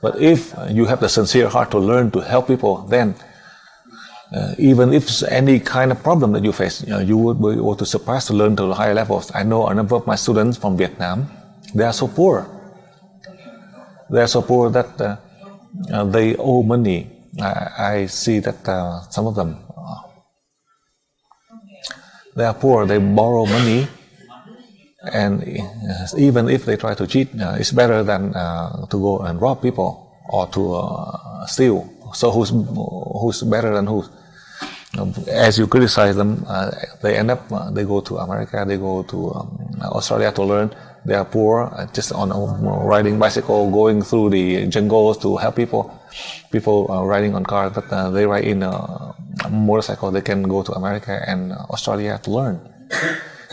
But if you have the sincere heart to learn to help people, then even if any kind of problem that you face, you would be able to surpass to learn to the higher levels. I know a number of my students from Vietnam, they are so poor. They are so poor that they owe money. I see that some of them, they are poor, they borrow money. And even if they try to cheat, it's better than to go and rob people or to steal. So who's better than who? As you criticize them, they end up, they go to America, they go to Australia to learn. They are poor, just on riding bicycle, going through the jungles to help people. People riding on cars, but they ride in a motorcycle. They can go to America and Australia to learn.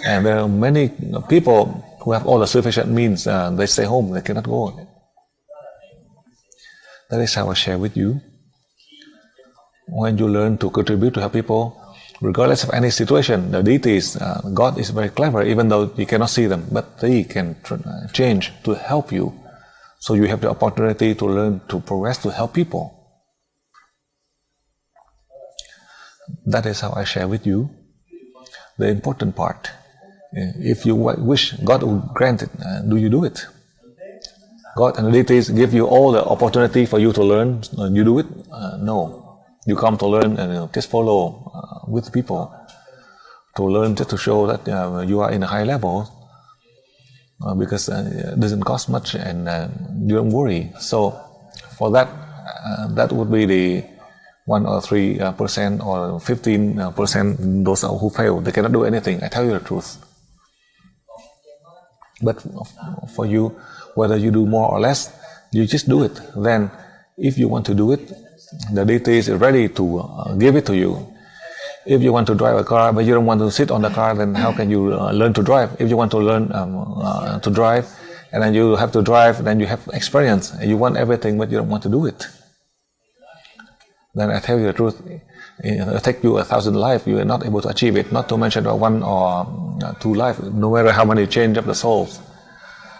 And there are many people who have all the sufficient means. They stay home, they cannot go. That is how I share with you. When you learn to contribute to help people, regardless of any situation, the deities, God is very clever, even though you cannot see them, but they can change to help you. So you have the opportunity to learn to progress, to help people. That is how I share with you the important part. If you wish God will grant it, do you do it? God and the deities give you all the opportunity for you to learn. You do it? No. You come to learn and just follow with people to learn, just to show that you are in a high level, because it doesn't cost much and you don't worry. So for that, that would be the 1 or 3% or 15%. Those who fail, they cannot do anything. I tell you the truth. But for you, whether you do more or less, you just do it. Then, if you want to do it, the deity is ready to give it to you. If you want to drive a car, but you don't want to sit on the car, then how can you learn to drive? If you want to learn to drive, and then you have to drive, then you have experience. You want everything, but you don't want to do it. Then I tell you the truth, it'll take you 1,000 lives, you are not able to achieve it, not to mention 1 or 2 lives, no matter how many change of the souls.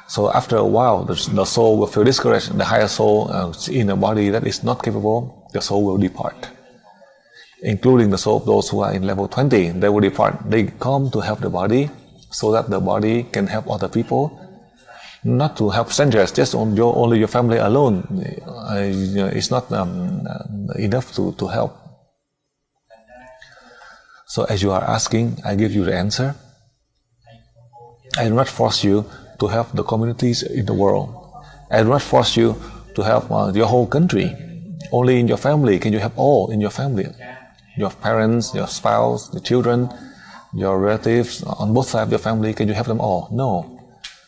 So after a while, the soul will feel discouraged. The higher soul in a body that is not capable, the soul will depart. including the soul of those who are in level 20. They will depart. They come to help the body so that the body can help other people, not to help strangers. Just only your family alone is not enough to help. So as you are asking, I give you the answer. I do not force you to help the communities in the world. I do not force you to help your whole country. Only in your family can you help all in your family. Your parents, your spouse, the children, your relatives, on both sides of your family, can you help them all? No.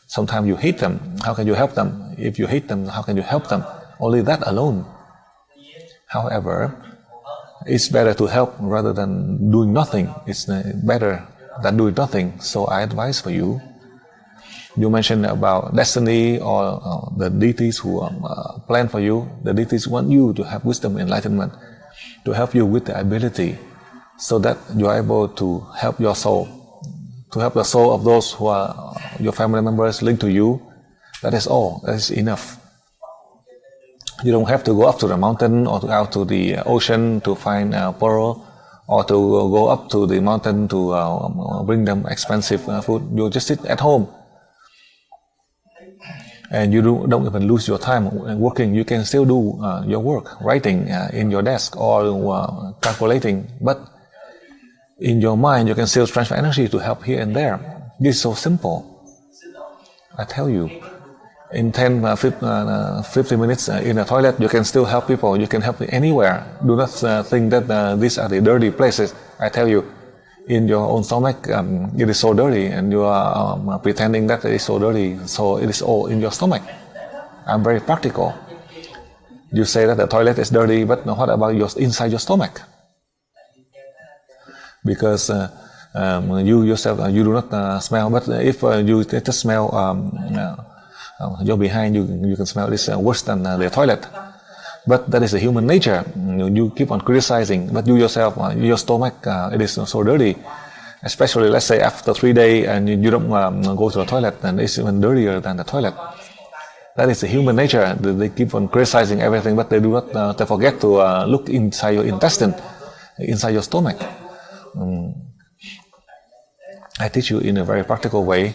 Sometimes you hate them. How can you help them? If you hate them, how can you help them? Only that alone. However, it's better to help rather than doing nothing. It's better than doing nothing. So I advise for you. You mentioned about destiny or the deities who plan for you. The deities want you to have wisdom, enlightenment, to help you with the ability so that you are able to help your soul, to help the soul of those who are your family members linked to you. That is all. That is enough. You don't have to go up to the mountain or out to the ocean to find pearl, or to go up to the mountain to bring them expensive food. You just sit at home. And you don't even lose your time working. You can still do your work, writing in your desk or calculating. But in your mind, you can still transfer energy to help here and there. This is so simple. I tell you, in 50 minutes in a toilet, you can still help people. You can help anywhere. Do not think that these are the dirty places. I tell you, in your own stomach, it is so dirty, and you are pretending that it is so dirty, so it is all in your stomach. I'm very practical. You say that the toilet is dirty, but what about inside your stomach? Because you yourself, you do not smell, but if you just smell your behind, you can smell this worse than the toilet. But that is a human nature. You keep on criticizing, but you yourself, your stomach, it is so dirty. Especially, let's say, after 3 days and you don't go to the toilet, and it's even dirtier than the toilet. That is the human nature. They keep on criticizing everything, but they do not. They forget to look inside your intestine, inside your stomach. I teach you in a very practical way.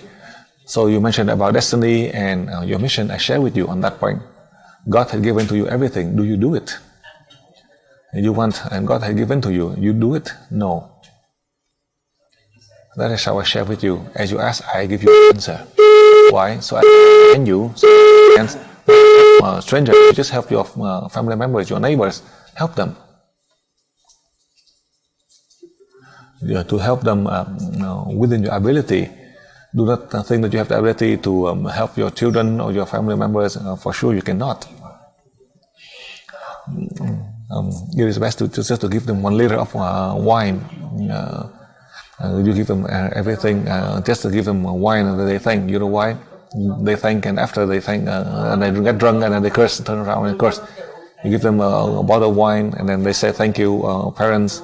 So you mentioned about destiny and your mission. I share with you on that point. God had given to you everything. Do you do it? You want, and God had given to you. You do it? No. That is how I share with you. As you ask, I give you an answer. Why? So I can you. So stranger, you just help your family members, your neighbors. Help them. To help them within your ability. Do not think that you have the ability to help your children or your family members. For sure, you cannot. It is best to just to give them 1 liter of wine. You give them everything, just to give them wine, and they thank. You know why? They thank, and after they thank, and they get drunk, and then they curse, turn around and curse. You give them a bottle of wine, and then they say thank you, parents,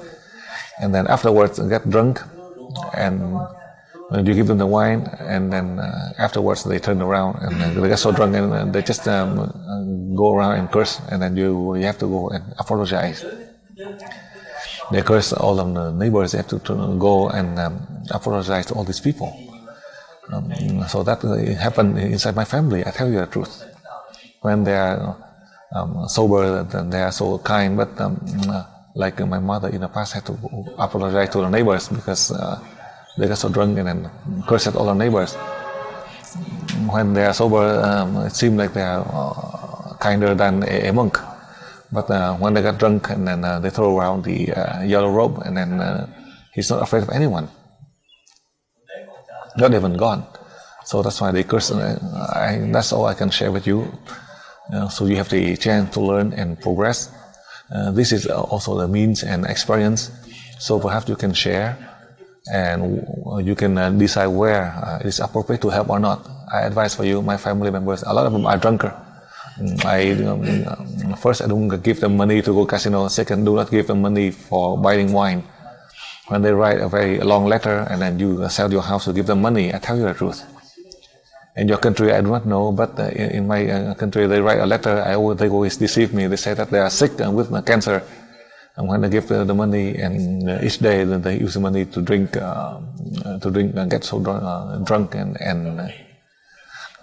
and then afterwards they get drunk, and you give them the wine, and then afterwards they turn around and they get so drunk and they just go around and curse, and then you have to go and apologize. They curse all of the neighbors. They have to go and apologize to all these people. So that happened inside my family. I tell you the truth. When they are sober, then they are so kind, but like my mother in the past had to apologize to the neighbors because they got so drunk and then curse at all our neighbors. When they are sober, it seems like they are kinder than a monk. But when they got drunk and then they throw around the yellow robe, and then he's not afraid of anyone, not even God. So that's why they curse. That's all I can share with you. So you have the chance to learn and progress. This is also the means and experience. So perhaps you can share, and you can decide where it is appropriate to help or not. I advise for you, my family members, a lot of them are drunker. First, I don't give them money to go casino. Second, do not give them money for buying wine. When they write a very long letter and then you sell your house to give them money, I tell you the truth. In your country, I do not know, but in my country, they write a letter. They always deceive me. They say that they are sick with cancer. And when they give the money, and each day they use the money to drink and get so drunk, and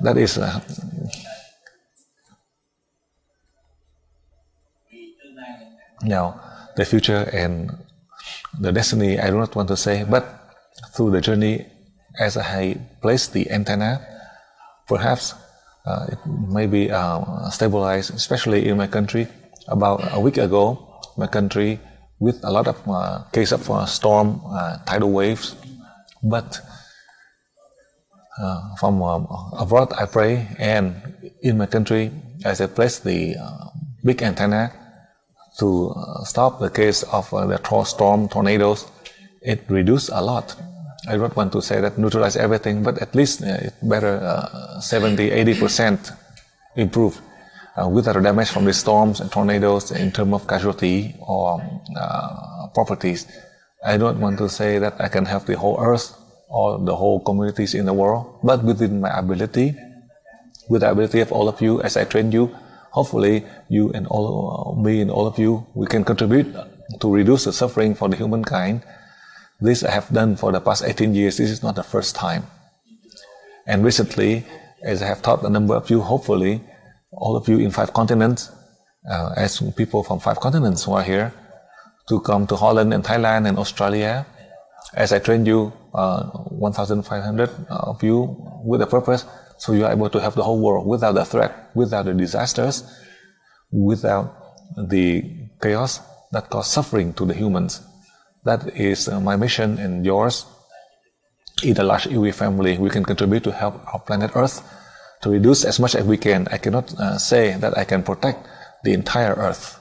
that is now the future and the destiny. I do not want to say, but through the journey, as I place the antenna, perhaps it may be stabilized, especially in my country. About a week ago, my country with a lot of case of storm, tidal waves, but from abroad I pray, and in my country as I place the big antenna to stop the case of the storm, tornadoes, it reduced a lot. I don't want to say that neutralize everything, but at least it better 70-80% improved without damage from the storms and tornadoes in terms of casualty or properties. I don't want to say that I can help the whole earth or the whole communities in the world, but within my ability, with the ability of all of you, as I train you, hopefully you and all me and all of you, we can contribute to reduce the suffering for the humankind. This I have done for the past 18 years. This is not the first time. And recently, as I have taught a number of you, hopefully all of you in 5 continents, as people from 5 continents who are here, to come to Holland and Thailand and Australia, as I trained you, 1,500 of you with a purpose, so you are able to help the whole world without the threat, without the disasters, without the chaos that cause suffering to the humans. That is my mission and yours. In the large UV family, we can contribute to help our planet Earth to reduce as much as we can. I cannot say that I can protect the entire Earth.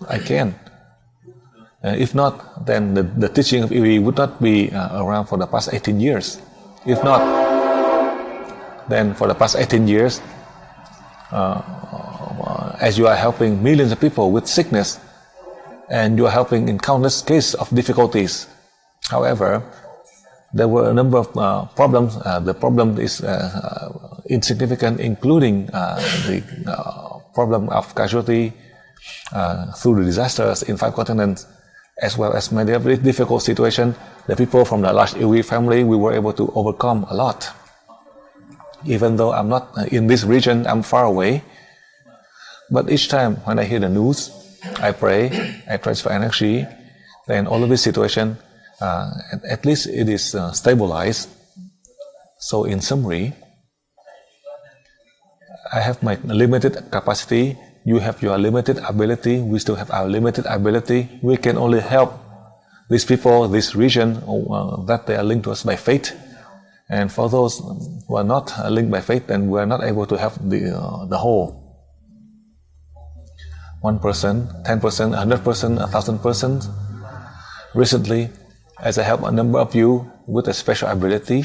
I can. If not, then the teaching of EV would not be around for the past 18 years. If not, then for the past 18 years, as you are helping millions of people with sickness, and you are helping in countless cases of difficulties. However, there were a number of problems. The problem is insignificant, including the problem of casualty through the disasters in 5 continents, as well as many very difficult situations. The people from the large UV family, we were able to overcome a lot. Even though I'm not in this region, I'm far away. But each time when I hear the news, I pray, I transfer energy, then all of this situation, at least it is stabilized. So in summary, I have my limited capacity, you have your limited ability, we still have our limited ability. We can only help these people, this region, that they are linked to us by faith. And for those who are not linked by faith, then we are not able to help the whole. 1%, 10%, 100%, 1,000%. Recently, as I help a number of you with a special ability,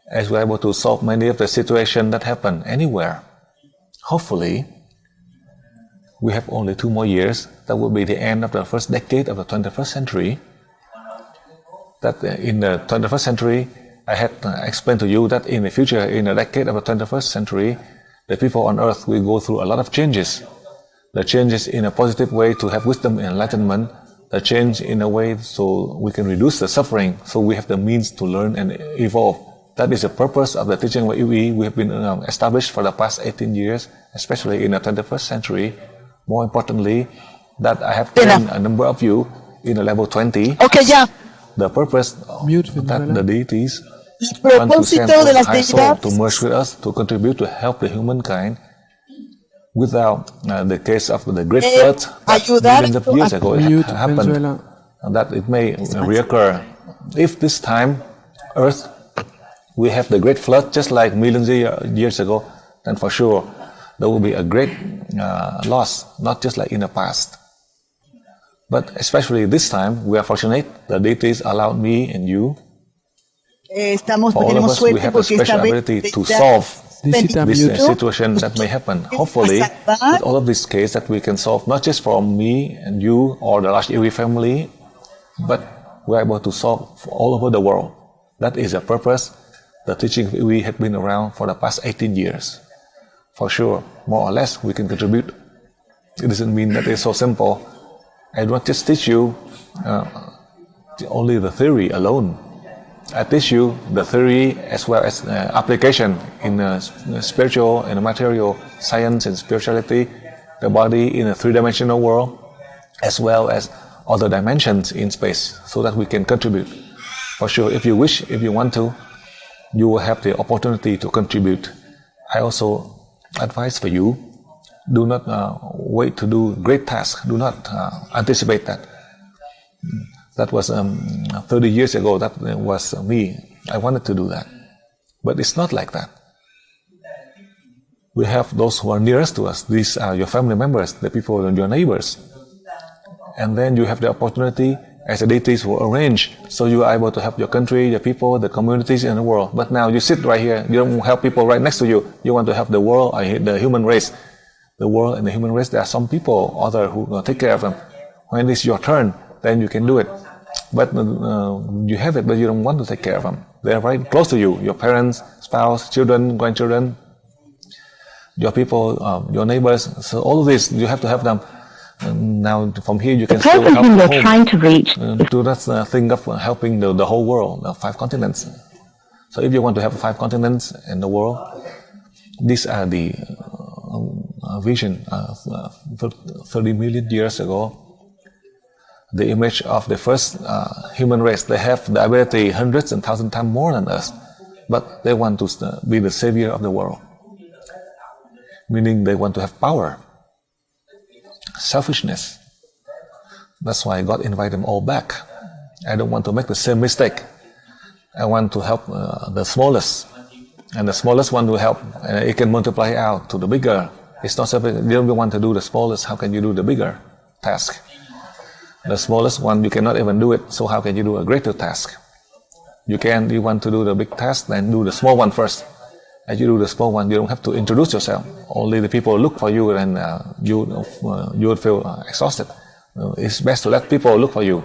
as we're able to solve many of the situations that happen anywhere. Hopefully, we have only 2 more years. That will be the end of the first decade of the 21st century. That in the 21st century, I had explained to you that in the future, in the decade of the 21st century, the people on earth will go through a lot of changes. The changes in a positive way to have wisdom and enlightenment, the change in a way so we can reduce the suffering, so we have the means to learn and evolve. That is the purpose of the teaching of we have been established for the past 18 years, especially in the 21st century. More importantly, that I have trained a number of you in the level 20. Okay, yeah. The purpose that the deities want to send the high soul to merge with us, to contribute to help the humankind. Without the case of the great flood millions of years ago it happened, that it may reoccur. If this time Earth we have the great flood just like millions of years ago, then for sure there will be a great loss, not just like in the past. But especially this time, we are fortunate. The deities allowed me and you, for all of us, we have a special ability to solve this situation that may happen. Hopefully, with all of these cases that we can solve, not just for me and you or the large Ewe family, but we're able to solve for all over the world. That is the purpose. The teaching of Ewe had been around for the past 18 years. For sure, more or less, we can contribute. It doesn't mean that it's so simple. I don't just teach you only the theory alone. I teach you the theory as well as application in spiritual and material science and spirituality, the body in a three-dimensional world, as well as other dimensions in space, so that we can contribute. For sure, if you wish, if you want to, you will have the opportunity to contribute. I also advise for you, do not wait to do great tasks. Do not anticipate that. That was 30 years ago. That was me. I wanted to do that. But it's not like that. We have those who are nearest to us. These are your family members, the people, your neighbors. And then you have the opportunity, as the deities will arrange, so you are able to help your country, your people, the communities in the world. But now you sit right here, you don't help people right next to you. You want to help the world, the human race. The world and the human race, there are some people, other who will take care of them. When it's your turn, then you can do it. But you have it, but you don't want to take care of them. They're right close to you, your parents, spouse, children, grandchildren, your people, your neighbors. So all of this, you have to help them. Now, from here, you can still help the whole. Trying to reach. Do not think of helping the whole world, the 5 continents. So if you want to have 5 continents in the world, these are the vision 30 million years ago. The image of the first human race. They have the ability hundreds and thousands times more than us, but they want to be the savior of the world. Meaning they want to have power. Selfishness. That's why God invited them all back. I don't want to make the same mistake. I want to help the smallest, and the smallest one will help, and it can multiply out to the bigger. It's not something you don't want to do the smallest. How can you do the bigger task? The smallest one you cannot even do it. So how can you do a greater task? You want to do the big task, then do the small one first. As you do the small one, you don't have to introduce yourself. Only the people look for you, and you would feel exhausted. It's best to let people look for you.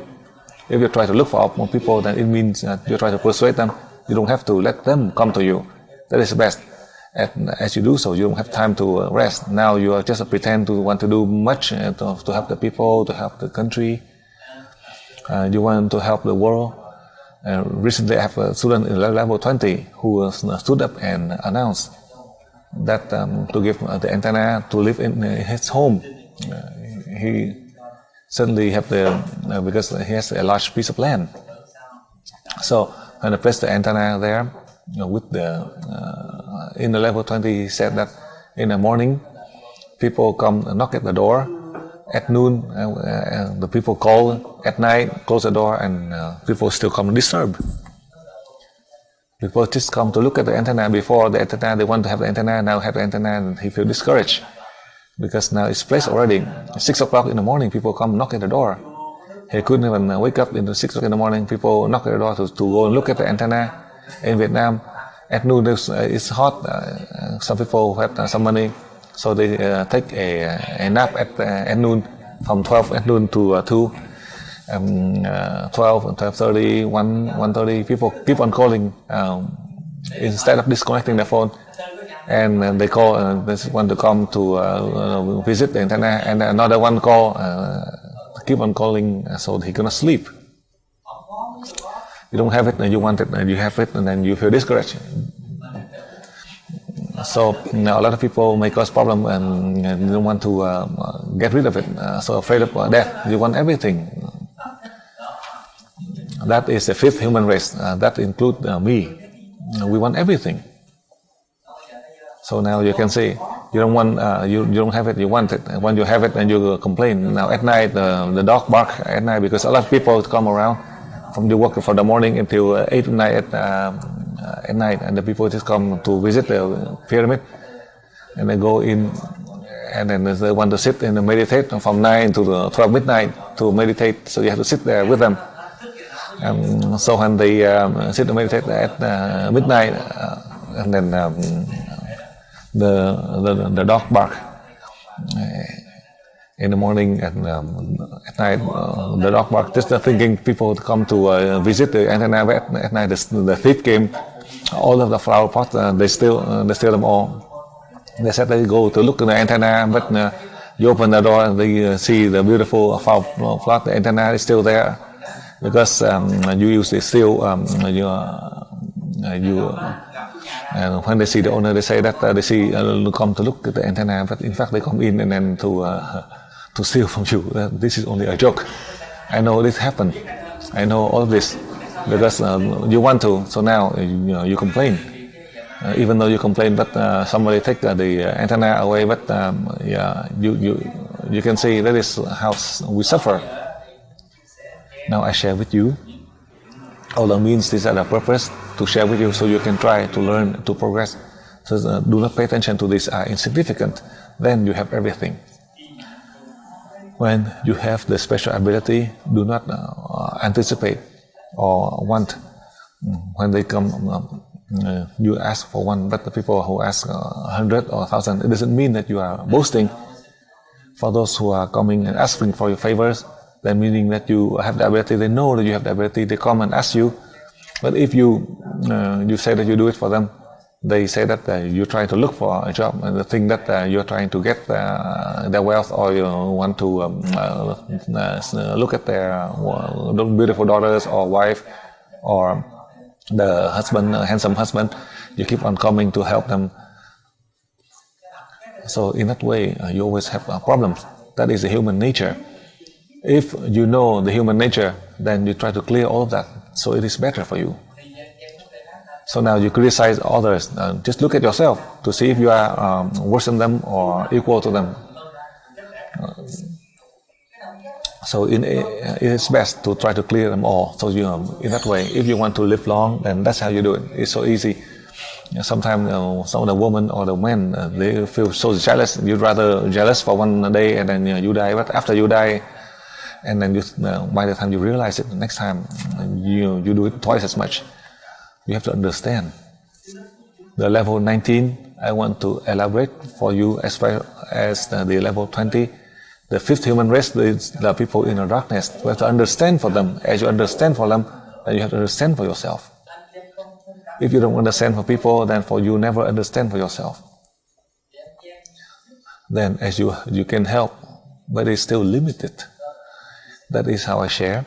If you try to look for more people, then it means you try to persuade them. You don't have to let them come to you. That is the best. And as you do so, you don't have time to rest. Now you are just pretend to want to do much to help the people, to help the country. You want to help the world. Recently, I have a student in level 20 who stood up and announced that to give the antenna to live in his home. He suddenly have because he has a large piece of land. So when I placed the antenna there, with in the level 20, he said that in the morning, people come knock at the door. At noon, the people call. At night, close the door, and people still come and disturb. People just come to look at the antenna. Before the antenna, they want to have the antenna. Now have the antenna, and he feels discouraged because now it's placed already. 6 o'clock in the morning, people come knock at the door. He couldn't even wake up in the 6 o'clock in the morning. People knock at the door to go and look at the antenna. In Vietnam, at noon it's hot. Some people have some money, so they take a nap at noon, from 12 at noon to 2, 12 and 12:30, 1:30. People keep on calling instead of disconnecting their phone, and they call. They want to come to visit the antenna, and another one call. Keep on calling, so he cannot sleep. You don't have it, and you want it, and you have it, and then you feel discouraged. So a lot of people may cause problem and don't want to get rid of it. So afraid of death, you want everything. That is the 5th human race. That includes me. We want everything. So now you can see you don't want you don't have it, you want it. And when you have it, then you complain. Now at night the dog bark at night because a lot of people come around from the work from the morning until 8 at night at night, and the people just come to visit the pyramid, and they go in, and then they want to sit and meditate from 9 to 12 midnight to meditate. So you have to sit there with them. So when they sit and meditate at midnight, and then the dog bark in the morning, and at night the dog bark. Just thinking people to come to visit the antenna. At night the thief came. All of the flower pots they steal them all. They said they go to look at the antenna, but You open the door and they see the beautiful flower. The antenna is still there because you usually still when they see the owner, they say that they see come to look at the antenna, but in fact they come in and then to steal from you. This is only a joke. I know this happened. I know all of this because you want to. So now you complain. Even though you complain, but somebody take the antenna away. But you can see that is how we suffer. Now I share with you all the means. These are the purpose to share with you, so you can try to learn to progress. So do not pay attention to this are insignificant. Then you have everything. When you have the special ability, do not anticipate or want. When they come. You ask for one, but the people who ask 100 or 1,000, it doesn't mean that you are boasting. For those who are coming and asking for your favors, then meaning that you have the ability, they know that you have the ability, they come and ask you. But if you say that you do it for them, they say that you try to look for a job, and they think that you're trying to get their wealth, or you want to look at their beautiful daughters or wife, or the husband, handsome husband. You keep on coming to help them. So in that way, you always have problems. That is the human nature. If you know the human nature, then you try to clear all of that. So it is better for you. So now you criticize others. Just look at yourself to see if you are worse than them or equal to them. So it is best to try to clear them all. So in that way, if you want to live long, then that's how you do it. It's so easy. Sometimes some of the women or the men, they feel so jealous. You'd rather jealous for one day and then you die. But after you die, and then by the time you realize it, the next time you do it twice as much. You have to understand. The level 19, I want to elaborate for you as far as the level 20. The fifth human race is the people in the darkness. You have to understand for them. As you understand for them, then you have to understand for yourself. If you don't understand for people, then for you never understand for yourself. Then as you can help, but it's still limited. That is how I share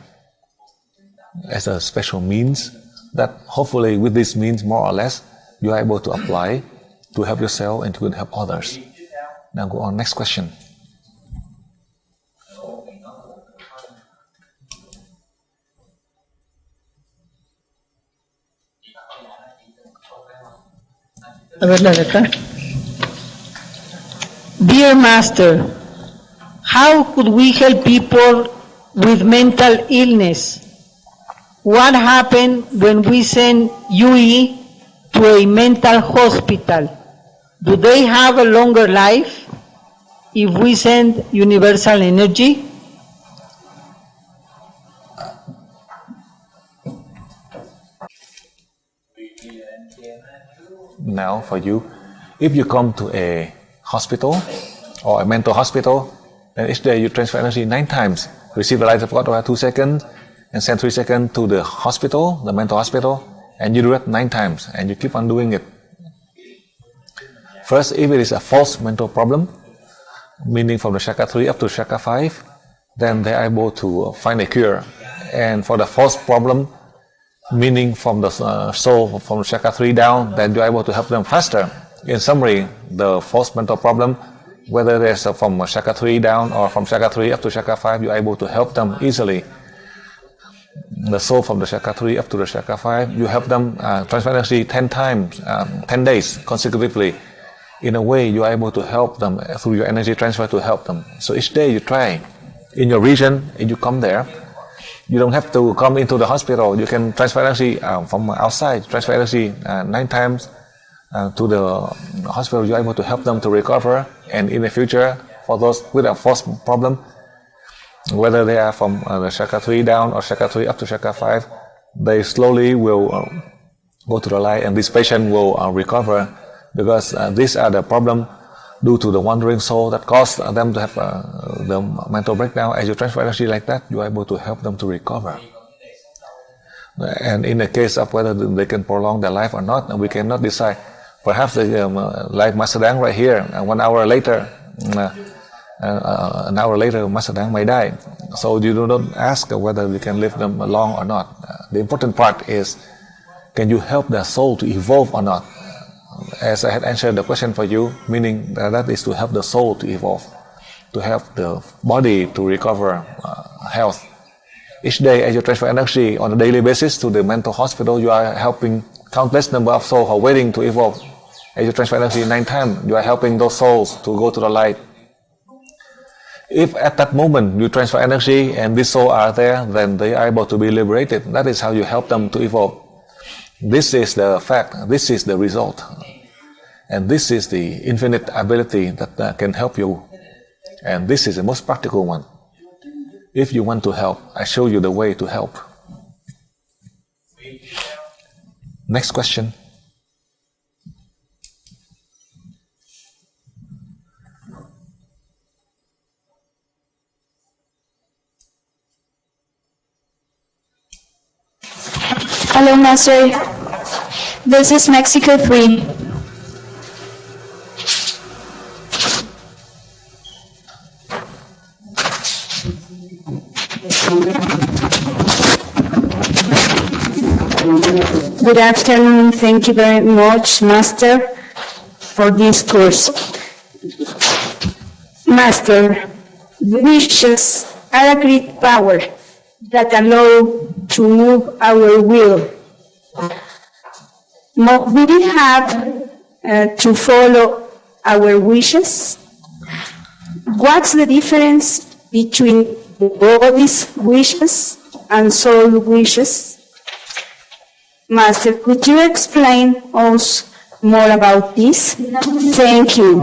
as a special means, that hopefully with this means more or less, you are able to apply to help yourself and to help others. Now go on, next question. Dear Master, how could we help people with mental illness? What happens when we send Yui to a mental hospital? Do they have a longer life if we send universal energy? Now for you, if you come to a hospital or a mental hospital, then each day you transfer energy 9 times. Receive the light of God over 2 seconds and send 3 seconds to the hospital, the mental hospital, and you do it 9 times and you keep on doing it. First, if it is a false mental problem, meaning from the chakra 3 up to chakra 5, then they are able to find a cure. And for the false problem, meaning from the soul, from chakra 3 down, then you are able to help them faster. In summary, the false mental problem, whether it's from chakra 3 down or from chakra 3 up to chakra 5, you are able to help them easily. The soul from the chakra 3 up to the chakra 5, you help them transfer energy 10 times, 10 days consecutively. In a way, you are able to help them through your energy transfer to help them. So each day you try. In your region, if you come there, you don't have to come into the hospital. You can transfer energy from outside, transfer energy 9 times to the hospital. You are able to help them to recover. And in the future, for those with a false problem, whether they are from the chakra 3 down or chakra 3 up to chakra 5, they slowly will go to the light, and this patient will recover, because these are the problem due to the wandering soul that caused them to have the mental breakdown. As you transfer energy like that, you are able to help them to recover. And in the case of whether they can prolong their life or not, we cannot decide. Perhaps the life must stand right here, 1 hour later, an hour later, Master Dang may die. So you don't ask whether you can live them long or not. The important part is, can you help the soul to evolve or not? As I had answered the question for you, meaning that is to help the soul to evolve, to help the body to recover health. Each day, as you transfer energy on a daily basis to the mental hospital, you are helping countless number of souls who are waiting to evolve. As you transfer energy 9 times, you are helping those souls to go to the light. If at that moment you transfer energy and these souls are there, then they are able to be liberated. That is how you help them to evolve. This is the fact, this is the result. And this is the infinite ability that can help you. And this is the most practical one. If you want to help, I show you the way to help. Next question. Hello, Master. This is Mexico 3. Good afternoon. Thank you very much, Master, for this course. Master, wishes are a great power that allow to move our will. Must we have to follow our wishes? What's the difference between the body's wishes and soul wishes? Master, could you explain us more about this? Thank you.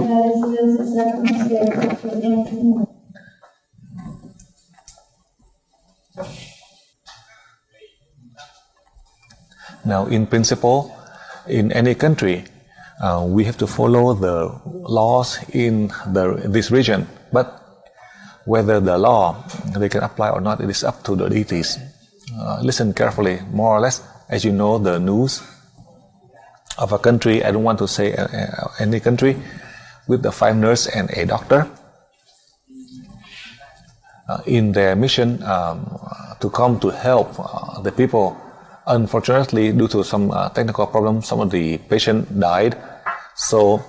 Now, in principle, in any country, we have to follow the laws in this region. But whether the law they can apply or not, it is up to the deities. Listen carefully, more or less. As you know, the news of a country, I don't want to say any country, with the 5 nurses and a doctor in their mission to come to help the people. Unfortunately, due to some technical problems, some of the patients died. So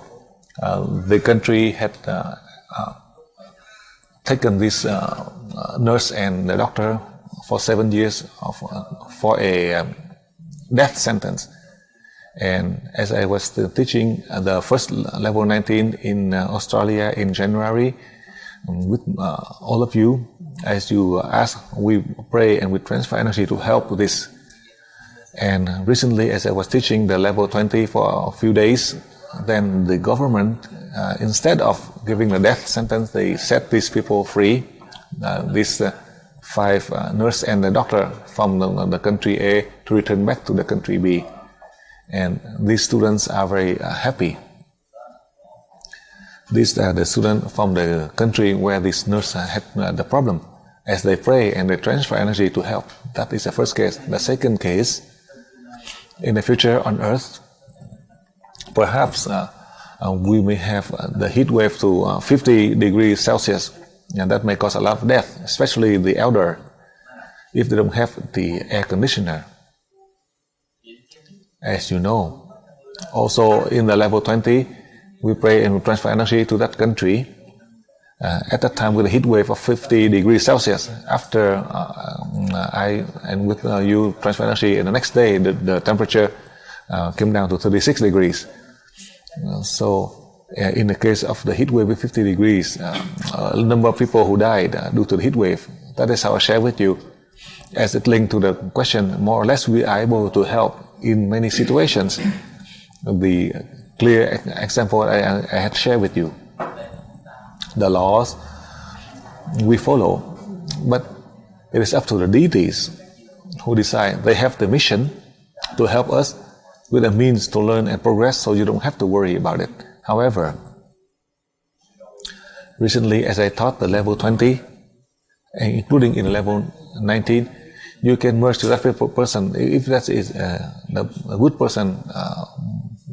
the country had taken this nurse and the doctor for 7 years for a death sentence. And as I was teaching the first level 19 in Australia in January, with all of you, as you ask, we pray and we transfer energy to help with this. And recently, as I was teaching the level 20 for a few days, then the government, instead of giving the death sentence, they set these people free, these 5 nurses and the doctor from the country A to return back to the country B. And these students are very happy. These are the students from the country where this nurse had the problem. As they pray and they transfer energy to help. That is the first case. The second case, in the future on Earth, perhaps we may have the heat wave to 50 degrees Celsius, and that may cause a lot of death, especially the elder, if they don't have the air conditioner. As you know, also in the level 20, we pray and we transfer energy to that country. At that time, with a heat wave of 50 degrees Celsius, after you transfer energy, and the next day the temperature came down to 36 degrees. So in the case of the heat wave with 50 degrees, a number of people who died due to the heat wave. That is how I share with you. As it linked to the question, more or less we are able to help in many situations. The clear example I had shared with you. The laws we follow, but it is up to the deities who decide. They have the mission to help us with a means to learn and progress, so you don't have to worry about it. However, recently as I taught the level 20, including in level 19, you can merge to that person. If that is a good person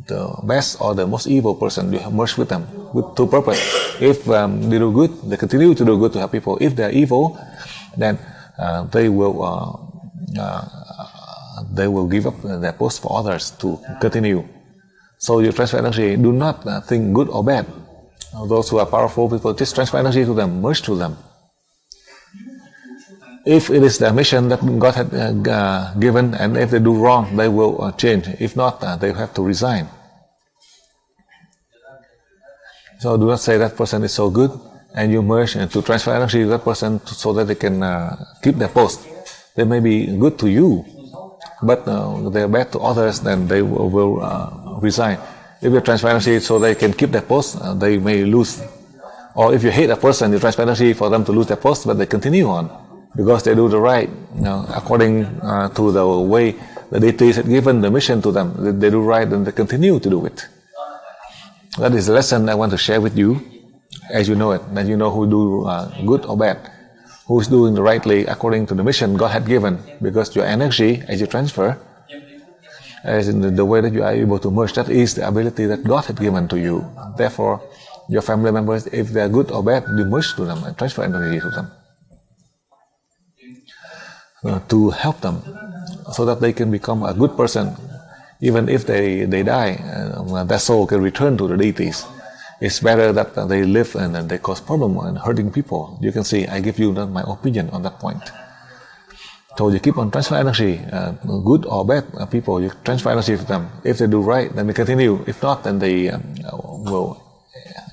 the best or the most evil person, you have merged with them with two purpose. If they do good, they continue to do good to help people. If they are evil, then they will give up their post for others to continue. So you transfer energy. Do not think good or bad. Those who are powerful people, just transfer energy to them, merge to them. If it is the mission that God had given, and if they do wrong, they will change. If not, they have to resign. So do not say that person is so good, and you merge and to transfer energy to that person so that they can keep their post. They may be good to you, but they are bad to others, then they will resign. If you transfer energy so they can keep their post, they may lose. Or if you hate a person, you transfer energy for them to lose their post, but they continue on. Because they do the right, according to the way the deities had given the mission to them. They do right, and they continue to do it. That is the lesson I want to share with you, as you know it, that you know who do good or bad, who is doing the rightly according to the mission God had given. Because your energy, as you transfer, as in the way that you are able to merge, that is the ability that God had given to you. Therefore, your family members, if they are good or bad, you merge to them and transfer energy to them. To help them so that they can become a good person. Even if they die, their soul can return to the deities. It's better that they live and they cause problem and hurting people. You can see, I give you my opinion on that point. So you keep on transfer energy, good or bad people, you transfer energy to them. If they do right, then they continue. If not, then they will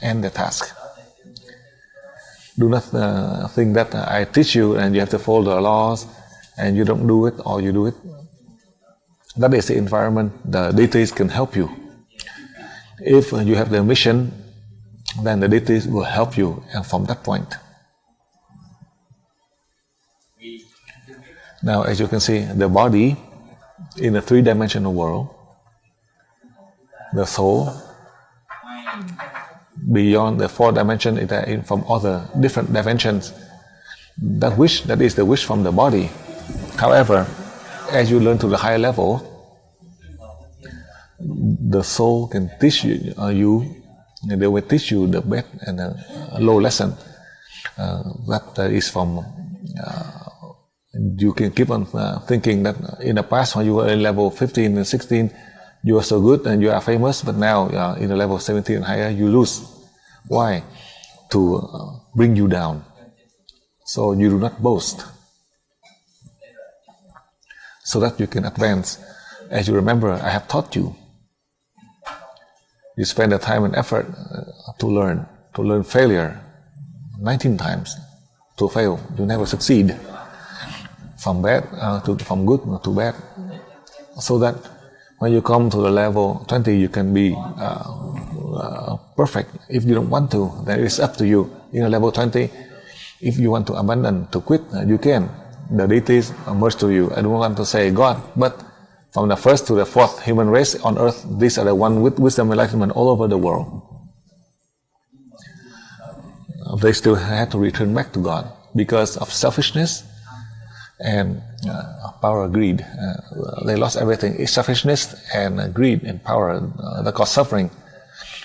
end their task. Do not think that I teach you and you have to follow the laws, and you don't do it or you do it. That is the environment. The deities can help you. If you have the mission, then the deities will help you, and from that point. Now, as you can see, the body in a three-dimensional world, the soul beyond the fourth dimension, from other different dimensions. That is the wish from the body. However, as you learn to the higher level, the soul can teach you, they will teach you the best and the low lesson. That is from, you can keep on thinking that in the past when you were in level 15 and 16, you are so good and you are famous, but now in the level 17 and higher, you lose. Why? To bring you down. So you do not boast, so that you can advance. As you remember, I have taught you. You spend the time and effort to learn failure 19 times. To fail, you never succeed. From good to bad. So that when you come to the level 20, you can be perfect. If you don't want to, then it's up to you. In a level 20, if you want to abandon, to quit, you can. The deities merge to you. I don't want to say God, but from the first to the fourth human race on earth, these are the one with wisdom and enlightenment all over the world. They still had to return back to God because of selfishness and power, greed. They lost everything. It's selfishness and greed and power that cause suffering.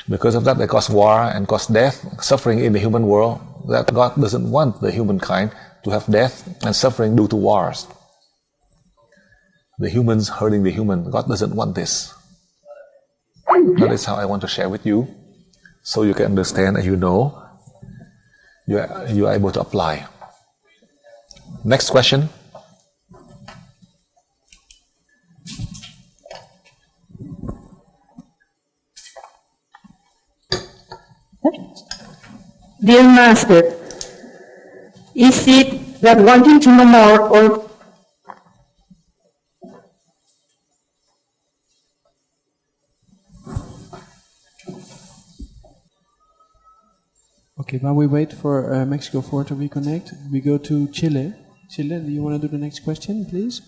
Because of that, they cause war and cause death, suffering in the human world. That God doesn't want the humankind to have death and suffering due to wars. The humans hurting the human. God doesn't want this. That is how I want to share with you, so you can understand and you know you are able to apply. Next question. Dear Master, is it that wanting to know more or Okay, while we wait for Mexico 4 to reconnect, we go to Chile. Chile, do you want to do the next question, please?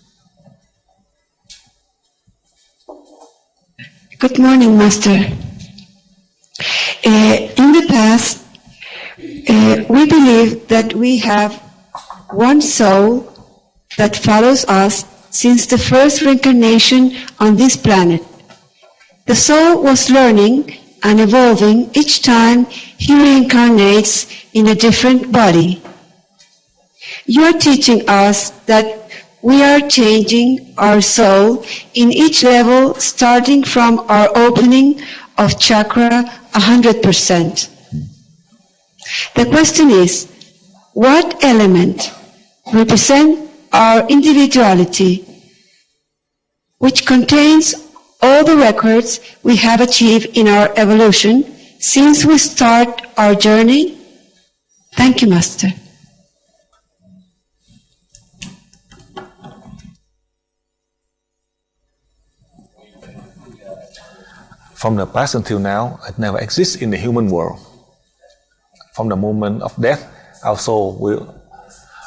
Good morning, Master. In the past, we believe that we have one soul that follows us since the first reincarnation on this planet. The soul was learning and evolving each time he reincarnates in a different body. You are teaching us that we are changing our soul in each level, starting from our opening of chakra 100%. The question is, what element represents our individuality, which contains all the records we have achieved in our evolution since we start our journey? Thank you, Master. From the past until now, it never exists in the human world. From the moment of death, our soul will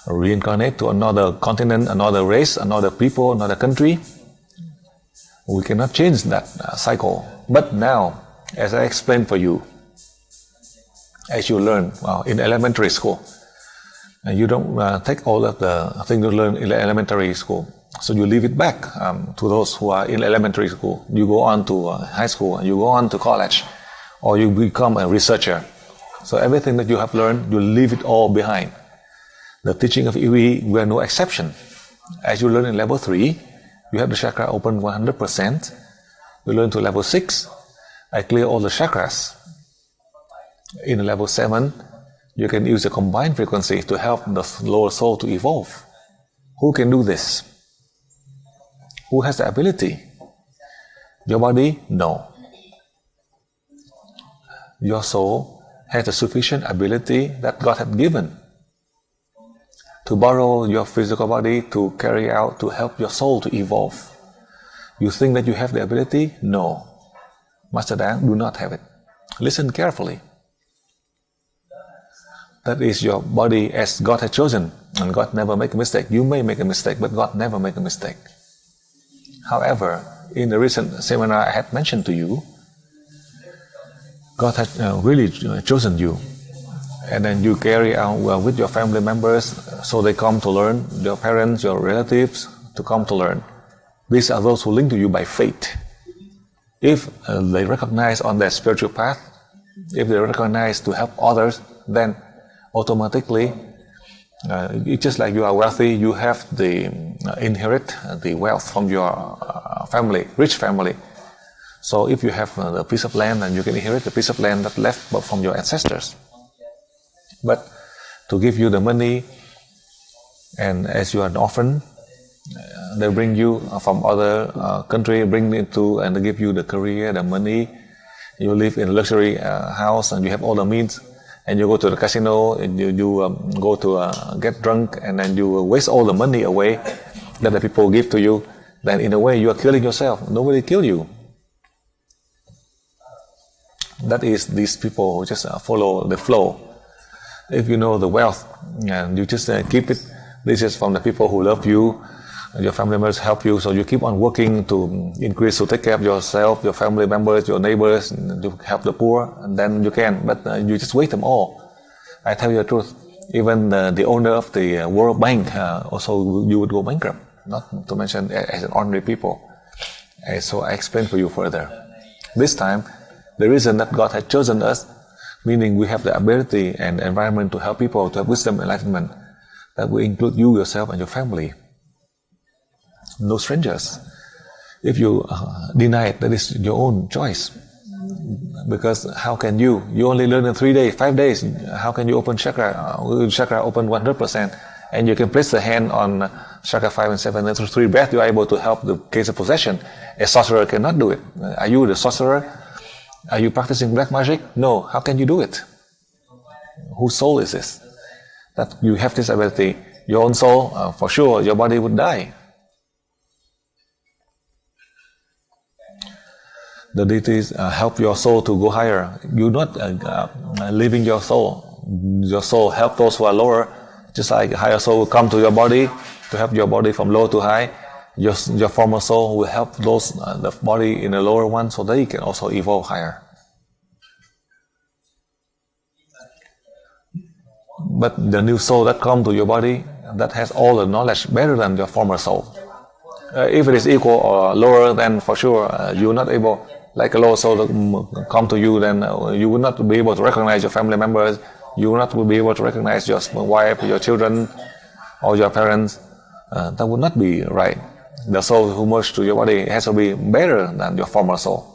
reincarnate to another continent, another race, another people, another country. We cannot change that cycle. But now, as I explained for you, as you learn in elementary school, you don't take all of the things you learn in elementary school. So you leave it back to those who are in elementary school. You go on to high school, and you go on to college, or you become a researcher. So everything that you have learned, you leave it all behind. The teaching of Yui, we are no exception. As you learn in level 3, you have the chakra open 100%. You learn to level 6, I clear all the chakras. In level 7, you can use the combined frequency to help the lower soul to evolve. Who can do this? Who has the ability? Your body? No. Your soul has the sufficient ability that God had given to borrow your physical body to carry out, to help your soul to evolve. You think that you have the ability? No. Master Dang do not have it. Listen carefully. That is your body as God has chosen, and God never make a mistake. You may make a mistake, but God never make a mistake. However, in the recent seminar I had mentioned to you, God has really chosen you. And then you carry out with your family members, so they come to learn, your parents, your relatives, to come to learn. These are those who link to you by faith. If they recognize on their spiritual path, if they recognize to help others, then automatically, it's just like you are wealthy, you have the inherit the wealth from your family, rich family. So if you have a piece of land, then you can inherit the piece of land that left from your ancestors. But to give you the money, and as you are an orphan, they bring you from other country, bring it to, and they give you the career, the money. You live in a luxury house, and you have all the means. And you go to the casino, and you go to get drunk, and then you waste all the money away that the people give to you. Then in a way you are killing yourself. Nobody kill you. That is these people who just follow the flow. If you know the wealth, and you just keep it. This is from the people who love you. Your family members help you, so you keep on working to increase, to take care of yourself, your family members, your neighbors, to help the poor, and then you can. But you just waste them all. I tell you the truth. Even the owner of the World Bank also you would go bankrupt. Not to mention as an ordinary people. So I explain for you further. This time, the reason that God had chosen us, meaning we have the ability and the environment to help people, to have wisdom, enlightenment, that will include you, yourself, and your family. No strangers. If you deny it, that is your own choice. Because how can you only learn in 3 days, 5 days, how can you open chakra? Chakra open 100%, and you can place the hand on chakra 5 and 7, and through 3 breaths you are able to help the case of possession. A sorcerer cannot do it. Are you the sorcerer? Are you practicing black magic? No. How can you do it? Whose soul is this? That you have this ability. Your own soul, for sure, your body would die. The deities help your soul to go higher. You're not leaving your soul. Your soul help those who are lower. Just like higher soul will come to your body to help your body from low to high. Your former soul will help those the body in the lower one, so they can also evolve higher. But the new soul that comes to your body, that has all the knowledge better than your former soul. If it is equal or lower, then for sure you're not able. like a lower soul come to you, then you would not be able to recognize your family members. You will not be able to recognize your wife, your children, or your parents. That would not be right. The soul who merged to your body has to be better than your former soul,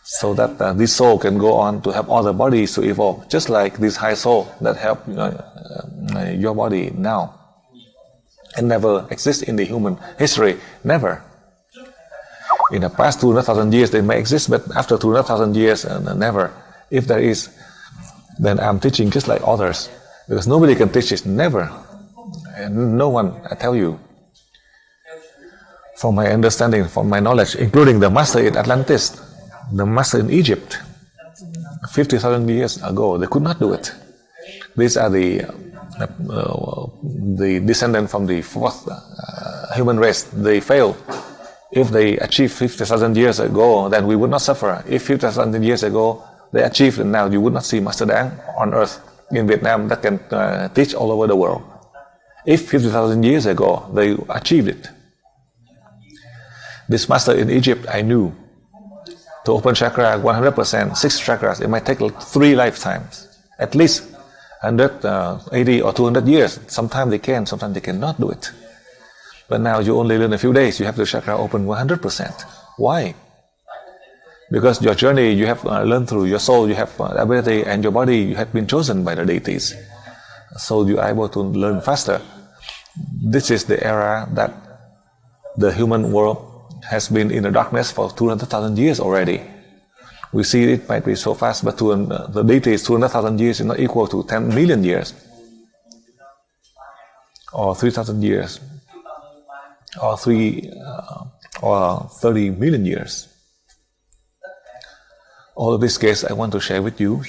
so that this soul can go on to help other bodies to evolve, just like this high soul that helped your body now. And never exist in the human history, never. In the past 200,000 years they may exist, but after 200,000 years, never. If there is, then I'm teaching just like others, because nobody can teach it, never. And no one, I tell you. From my understanding, from my knowledge, including the master in Atlantis, the master in Egypt, 50,000 years ago, they could not do it. These are the descendant from the fourth human race. They failed. If they achieved 50,000 years ago, then we would not suffer. If 50,000 years ago they achieved, and now you would not see Master Dang on earth in Vietnam that can teach all over the world. If 50,000 years ago they achieved it. This master in Egypt, I knew, to open chakra 100%, 6 chakras, it might take 3 lifetimes, at least 180 or 200 years. Sometimes they can, sometimes they cannot do it. But now you only learn a few days, you have the chakra open 100%. Why? Because your journey you have learned through your soul, you have ability, and your body you have been chosen by the deities. So you are able to learn faster. This is the era that the human world has been in the darkness for 200,000 years already. We see it might be so fast, but to the deities, 200,000 years is not equal to 10 million years, or 3,000 years, or 30 million years. All of this case I want to share with you.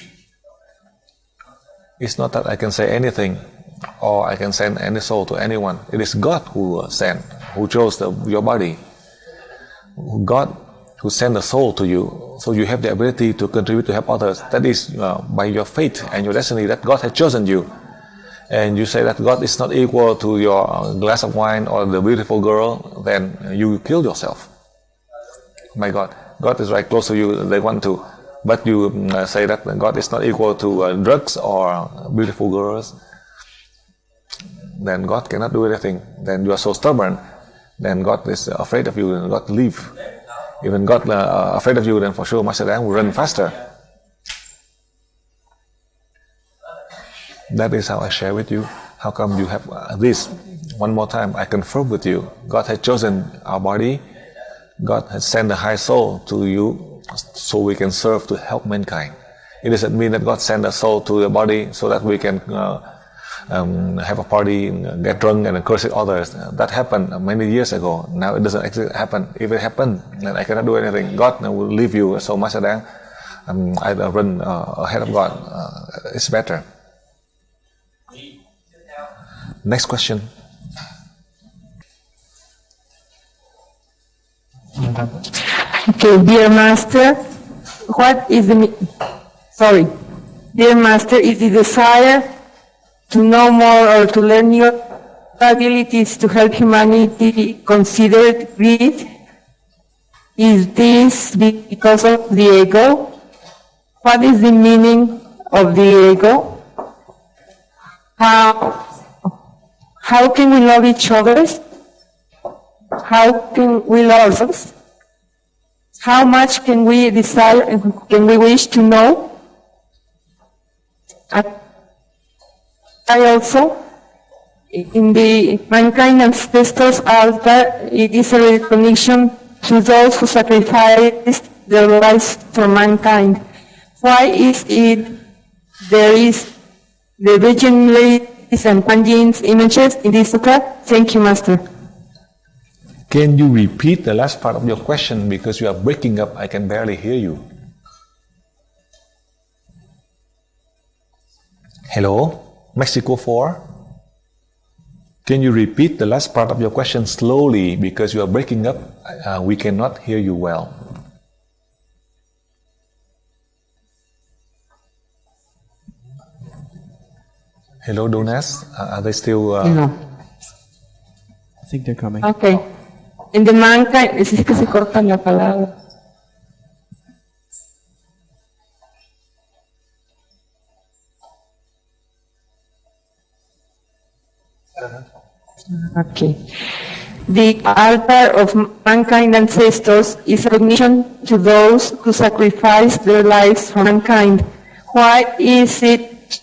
It's not that I can say anything, or I can send any soul to anyone. It is God who sent, who chose your body. God who sent the soul to you, so you have the ability to contribute to help others. That is by your fate and your destiny that God has chosen you. And you say that God is not equal to your glass of wine or the beautiful girl, then you kill yourself. My God, God is right close to you, they want to. But you say that God is not equal to drugs or beautiful girls, then God cannot do anything. Then you are so stubborn, then God is afraid of you, and God leave. Even God afraid of you, then for sure Master Dang will run faster. That is how I share with you. How come you have this? One more time, I confirm with you. God has chosen our body. God has sent the high soul to you so we can serve to help mankind. It doesn't mean that God sent a soul to the body so that we can have a party, get drunk and curse others. That happened many years ago. Now it doesn't happen. If it happened, then I cannot do anything. God will leave you. So Master Dang, I run ahead of God. It's better. Next question. Okay, dear Master, dear Master, is the desire to know more or to learn new abilities to help humanity considered greed? Is this because of the ego? What is the meaning of the ego? How can we love each other? How can we love ourselves? How much can we desire and can we wish to know? I also, in the mankind ancestors altar, it is a recognition to those who sacrificed their lives for mankind. Why is it there is the Virgin Ladies and Panjin's images in this altar? Thank you, Master. Can you repeat the last part of your question, because you are breaking up? I can barely hear you. Hello, Mexico 4. Can you repeat the last part of your question slowly, because you are breaking up? We cannot hear you well. Hello, Donas. Are they still? No. I think they're coming. Okay. In the mankind, es que se corta la palabra. Okay. The altar of mankind ancestors is recognition to those who sacrificed their lives for mankind. Why is it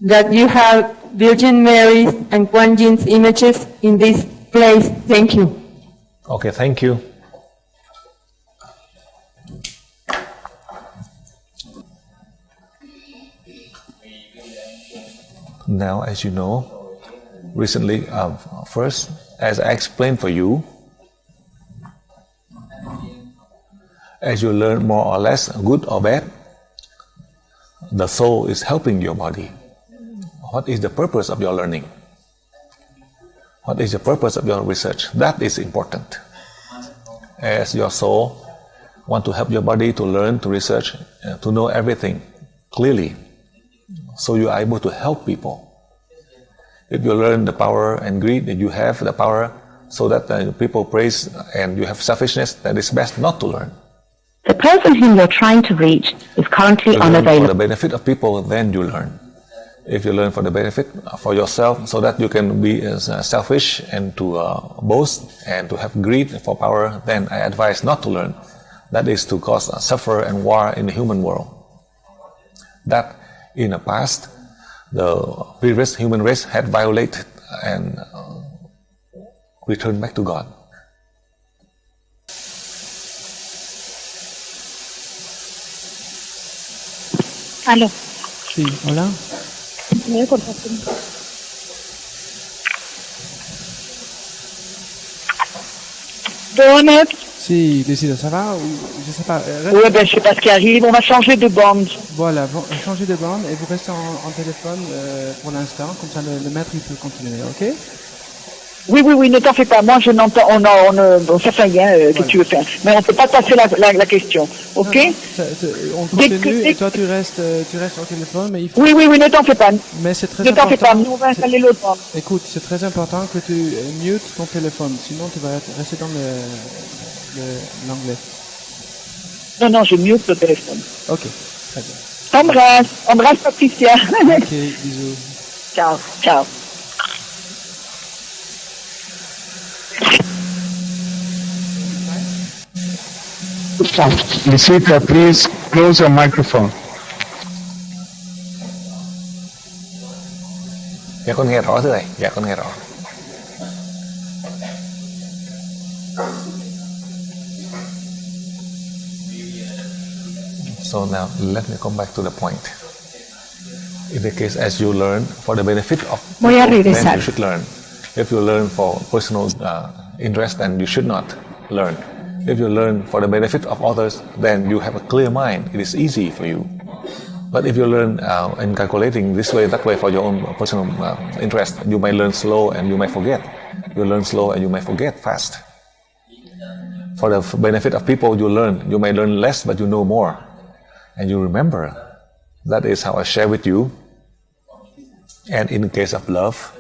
that you have Virgin Mary and Kuan Yin's images in this place? Thank you. Okay, thank you. Now, as you know, recently, first, as I explained for you, as you learn more or less, good or bad, the soul is helping your body. What is the purpose of your learning? What is the purpose of your research? That is important. As your soul want to help your body to learn, to research, to know everything clearly, so you are able to help people. If you learn the power and greed, that you have the power so that people praise and you have selfishness, then it's best not to learn. The person whom you're trying to reach is currently unavailable. For the benefit of people, then you learn. If you learn for the benefit for yourself, so that you can be selfish and to boast and to have greed for power, then I advise not to learn. That is to cause suffer and war in the human world. That in the past, the previous human race had violated and returned back to God. Aló. Sí, hola. ¿Me cortaste? Donut. Si, décide, ça va ou je sais pas. Ouais, ben je sais pas ce qui arrive, on va changer de bande. Voilà, changez de bande et vous restez en téléphone pour l'instant, comme ça le maître il peut continuer, ok? Oui, ne t'en fais pas. Moi, je n'entends, on fait rien que tu veux faire. Mais on ne peut pas passer la question, ok? Non, on continue et toi tu restes au téléphone, mais il faut... Oui, ne t'en fais pas. Mais c'est très important. Ne t'en fais pas, nous on va installer l'autre bande. Écoute, c'est très important que tu mutes ton téléphone, sinon tu vas rester dans l'anglais. Non, je mute le téléphone. Ok, très bien. Embrasse Patricia. Ok, bisous. Ciao. Lisita, please close your microphone. Dạ con nghe rõ thưa thầy. Dạ con nghe rõ. So now let me come back to the point. In the case as you learn for the benefit of people, then you should learn. If you learn for personal interest, then you should not learn. If you learn for the benefit of others, then you have a clear mind. It is easy for you. But if you learn in calculating this way, that way for your own personal interest, you may learn slow and you may forget. You learn slow and you may forget fast. For the benefit of people, you learn. You may learn less, but you know more. And you remember. That is how I share with you. And in the case of love,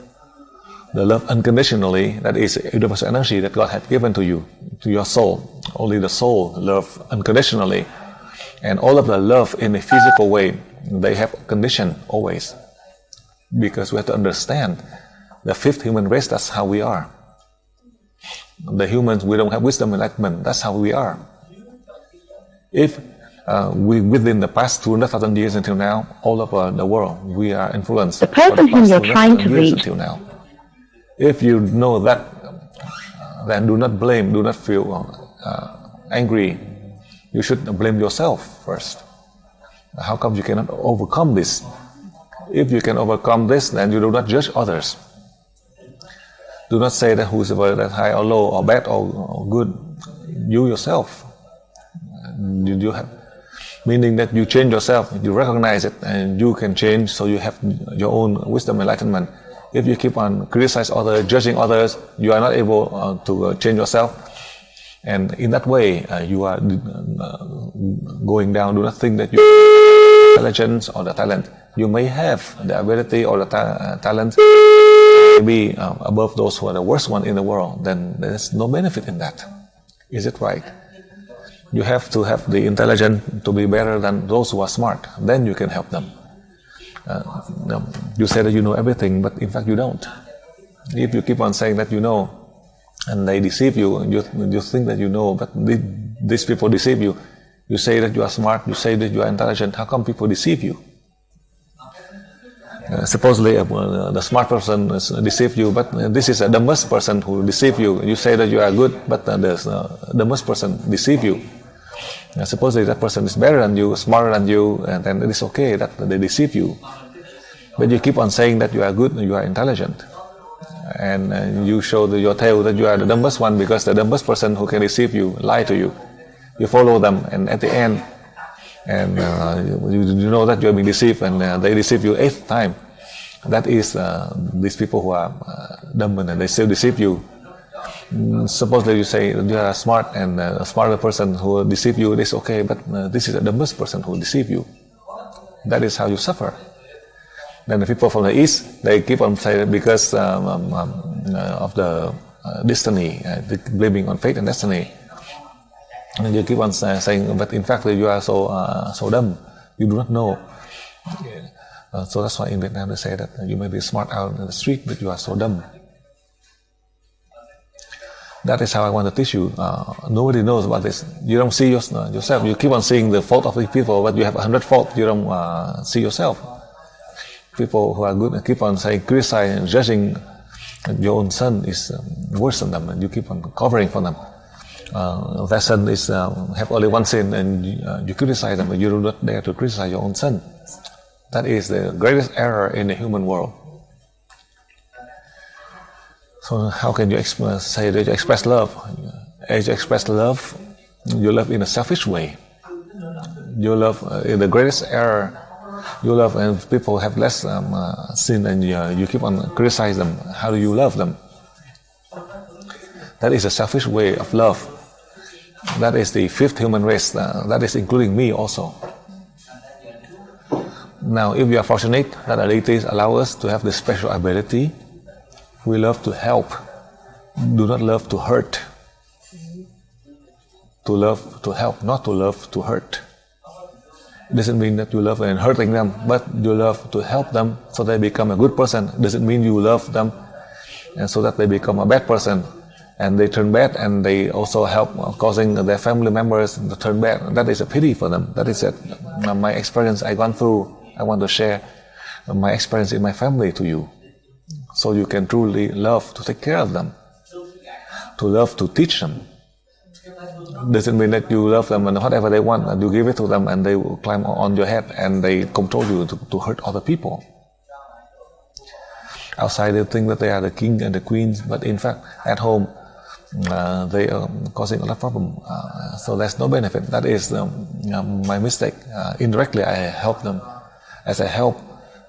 the love unconditionally, that is universal energy that God had given to you, to your soul. Only the soul love unconditionally. And all of the love in a physical way, they have condition always. Because we have to understand the fifth human race, that's how we are. The humans, we don't have wisdom enlightenment, that's how we are. If we, within the past 200,000 years until now, all over the world, we are influenced. The person whom you're trying to reach. Until now. If you know that, then do not blame, do not feel angry. You should blame yourself first. How come you cannot overcome this? If you can overcome this, then you do not judge others. Do not say that who is that high or low or bad or good. You yourself. You have, meaning that you change yourself, you recognize it, and you can change, so you have your own wisdom enlightenment. If you keep on criticizing others, judging others, you are not able to change yourself. And in that way, you are going down. Do not think that you have intelligence or the talent. You may have the ability or the talent, maybe above those who are the worst one in the world. Then there is no benefit in that. Is it right? You have to have the intelligence to be better than those who are smart. Then you can help them. You say that you know everything, but in fact you don't. If you keep on saying that you know, and they deceive you, you think that you know, but these people deceive you. You say that you are smart, you say that you are intelligent. How come people deceive you? Supposedly the smart person deceive you, but this is a dumbest person who deceive you. You say that you are good, but the dumbest person deceive you. Supposedly that person is better than you, smarter than you, and then it is okay that they deceive you. But you keep on saying that you are good and you are intelligent. And you show your tail that you are the dumbest one, because the dumbest person who can deceive you, lie to you. You follow them, and at the end, and you know that you are being deceived, and they deceive you 8th time. That is these people who are dumb and they still deceive you. Supposedly you say you are smart, and a smarter person who deceive you, it is okay, but this is the dumbest person who deceive you. That is how you suffer. Then the people from the East, they keep on saying because of the destiny, blaming on fate and destiny. And you keep on saying, but in fact you are so dumb, you do not know. So that's why in Vietnam they say that you may be smart out in the street, but you are so dumb. That is how I want to teach you. Nobody knows about this. You don't see yourself. You keep on seeing the fault of the people, but you have 100 faults. You don't see yourself. People who are good keep on saying, criticizing and judging your own son is worse than them, and you keep on covering for them. Their son is have only one sin, and you criticize them, but you do not dare to criticize your own son. That is the greatest error in the human world. So how can you say that you express love? As you express love, you love in a selfish way. You love in the greatest error. You love, and people have less sin, and you keep on criticize them. How do you love them? That is a selfish way of love. That is the 5th human race. That is including me also. Now, if you are fortunate that the deities allow us to have this special ability, we love to help. Do not love to hurt. To love to help, not to love to hurt. It doesn't mean that you love and hurting them, but you love to help them so they become a good person. It doesn't mean you love them and so that they become a bad person and they turn bad, and they also help causing their family members to turn bad. That is a pity for them. That is it. My experience I gone through. I want to share my experience in my family to you, so you can truly love to take care of them, to love to teach them. Doesn't mean that you love them and whatever they want, and you give it to them, and they will climb on your head and they control you to hurt other people. Outside they think that they are the king and the queens, but in fact at home they are causing a lot of problem. So there's no benefit. That is my mistake. Indirectly I help them as I help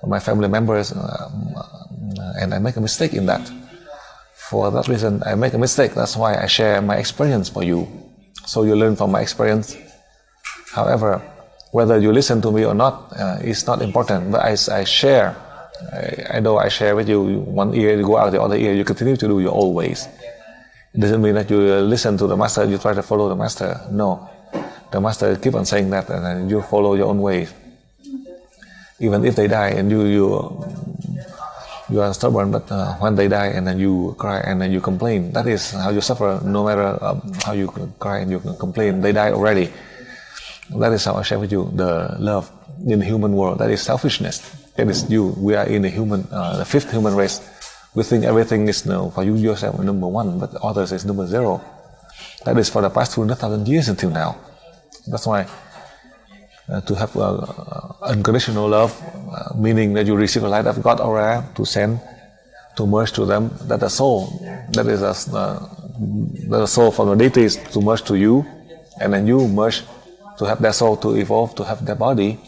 my family members, and I make a mistake in that. For that reason I make a mistake. That's why I share my experience for you, so you learn from my experience. However, whether you listen to me or not is not important, but I share. I know I share with you. One ear you go out the other ear, you continue to do your old ways. It doesn't mean that you listen to the master, you try to follow the master. No, the master keep on saying that, and you follow your own ways. Even if they die and you are stubborn, but when they die and then you cry and then you complain, that is how you suffer. No matter how you cry and you complain, they die already. That is how I share with you the love in the human world. That is selfishness. That is you. We are in the 5th human race. We think everything is for you yourself number 1, but others is number 0. That is for the past 200,000 years until now. That's why to have unconditional love, meaning that you receive the light of God aura to send, to merge to them, that the soul, that is the soul from the deities to merge to you, and then you merge to have their soul to evolve, to have their body,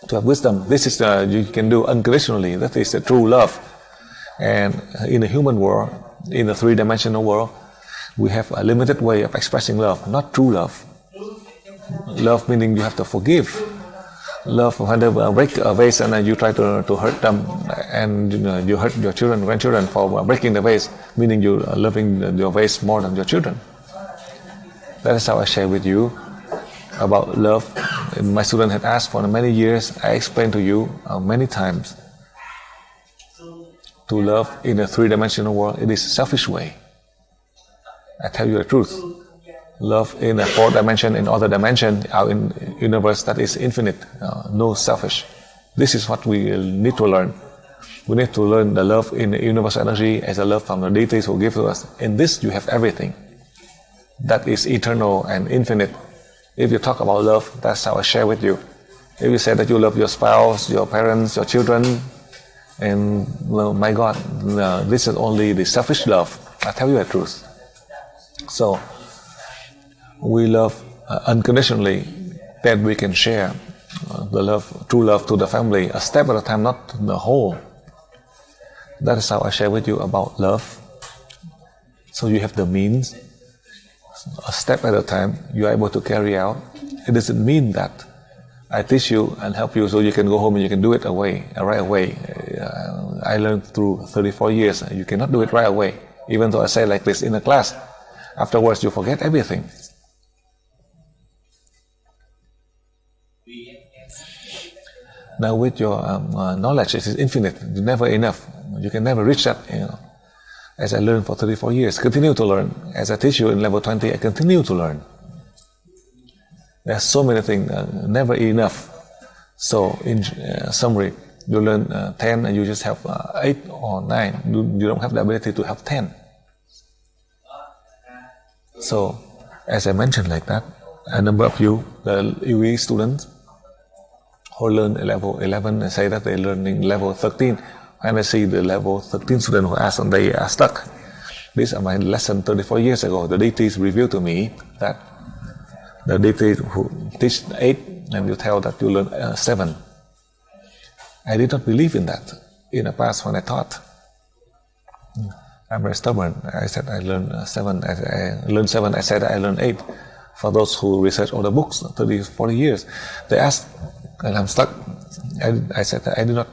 to have wisdom. This is you can do unconditionally. That is the true love. And in the human world, in the 3-dimensional world, we have a limited way of expressing love, not true love. Love meaning you have to forgive. Love when they break a vase and you try to hurt them, and you hurt your children, grandchildren for breaking the vase, meaning you are loving your vase more than your children. That is how I share with you about love. My student had asked for many years. I explained to you many times. to love in a three-dimensional world, it is a selfish way. I tell you the truth. Love in a fourth dimension, in other dimension, our universe that is infinite, no selfish. This is what we need to learn. We need to learn the love in the universal energy as a love from the deities who give to us. In this, you have everything. That is eternal and infinite. If you talk about love, that's how I share with you. If you say that you love your spouse, your parents, your children, and well, my God, this is only the selfish love. I tell you the truth. So, we love unconditionally, that we can share the love, true love to the family, a step at a time, not the whole. That is how I share with you about love. So you have the means, a step at a time, you are able to carry out. It doesn't mean that I teach you and help you so you can go home and you can do it right away. I learned through 34 years, you cannot do it right away. Even though I say like this in a class, afterwards you forget everything. Now with your knowledge, it is infinite, never enough. You can never reach that, As I learned for 34 years, continue to learn. As I teach you in level 20, I continue to learn. There are so many things, never enough. So in summary, you learn 10 and you just have 8 or 9. You don't have the ability to have 10. So, as I mentioned like that, a number of you, the UE students, who learn level 11 and say that they're learning level 13. And I see the level 13 students who ask and they are stuck. These are my lesson 34 years ago. The deities revealed to me that the deities who teach 8 and you tell that you learn 7. I did not believe in that in the past when I taught. I'm very stubborn. I said I learned 7. I learned 7. I said I learned 8. For those who research all the books, 30, 40 years, they asked, and I'm stuck. I said I do not.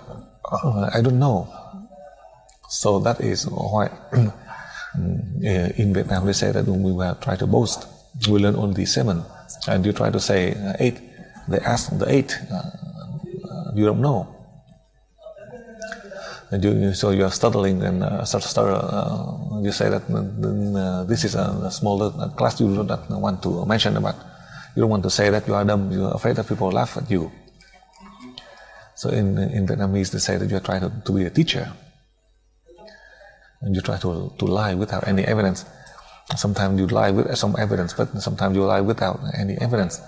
I don't know. So that is why in Vietnam they say that when we were trying to boast, we learn only 7, and you try to say 8. They ask the 8. You don't know. And so you are stuttering and you say that this is a smaller class you do not want to mention about. You don't want to say that you are dumb. You are afraid that people laugh at you. So in Vietnamese they say that you are trying to be a teacher. And you try to lie without any evidence. Sometimes you lie with some evidence, but sometimes you lie without any evidence.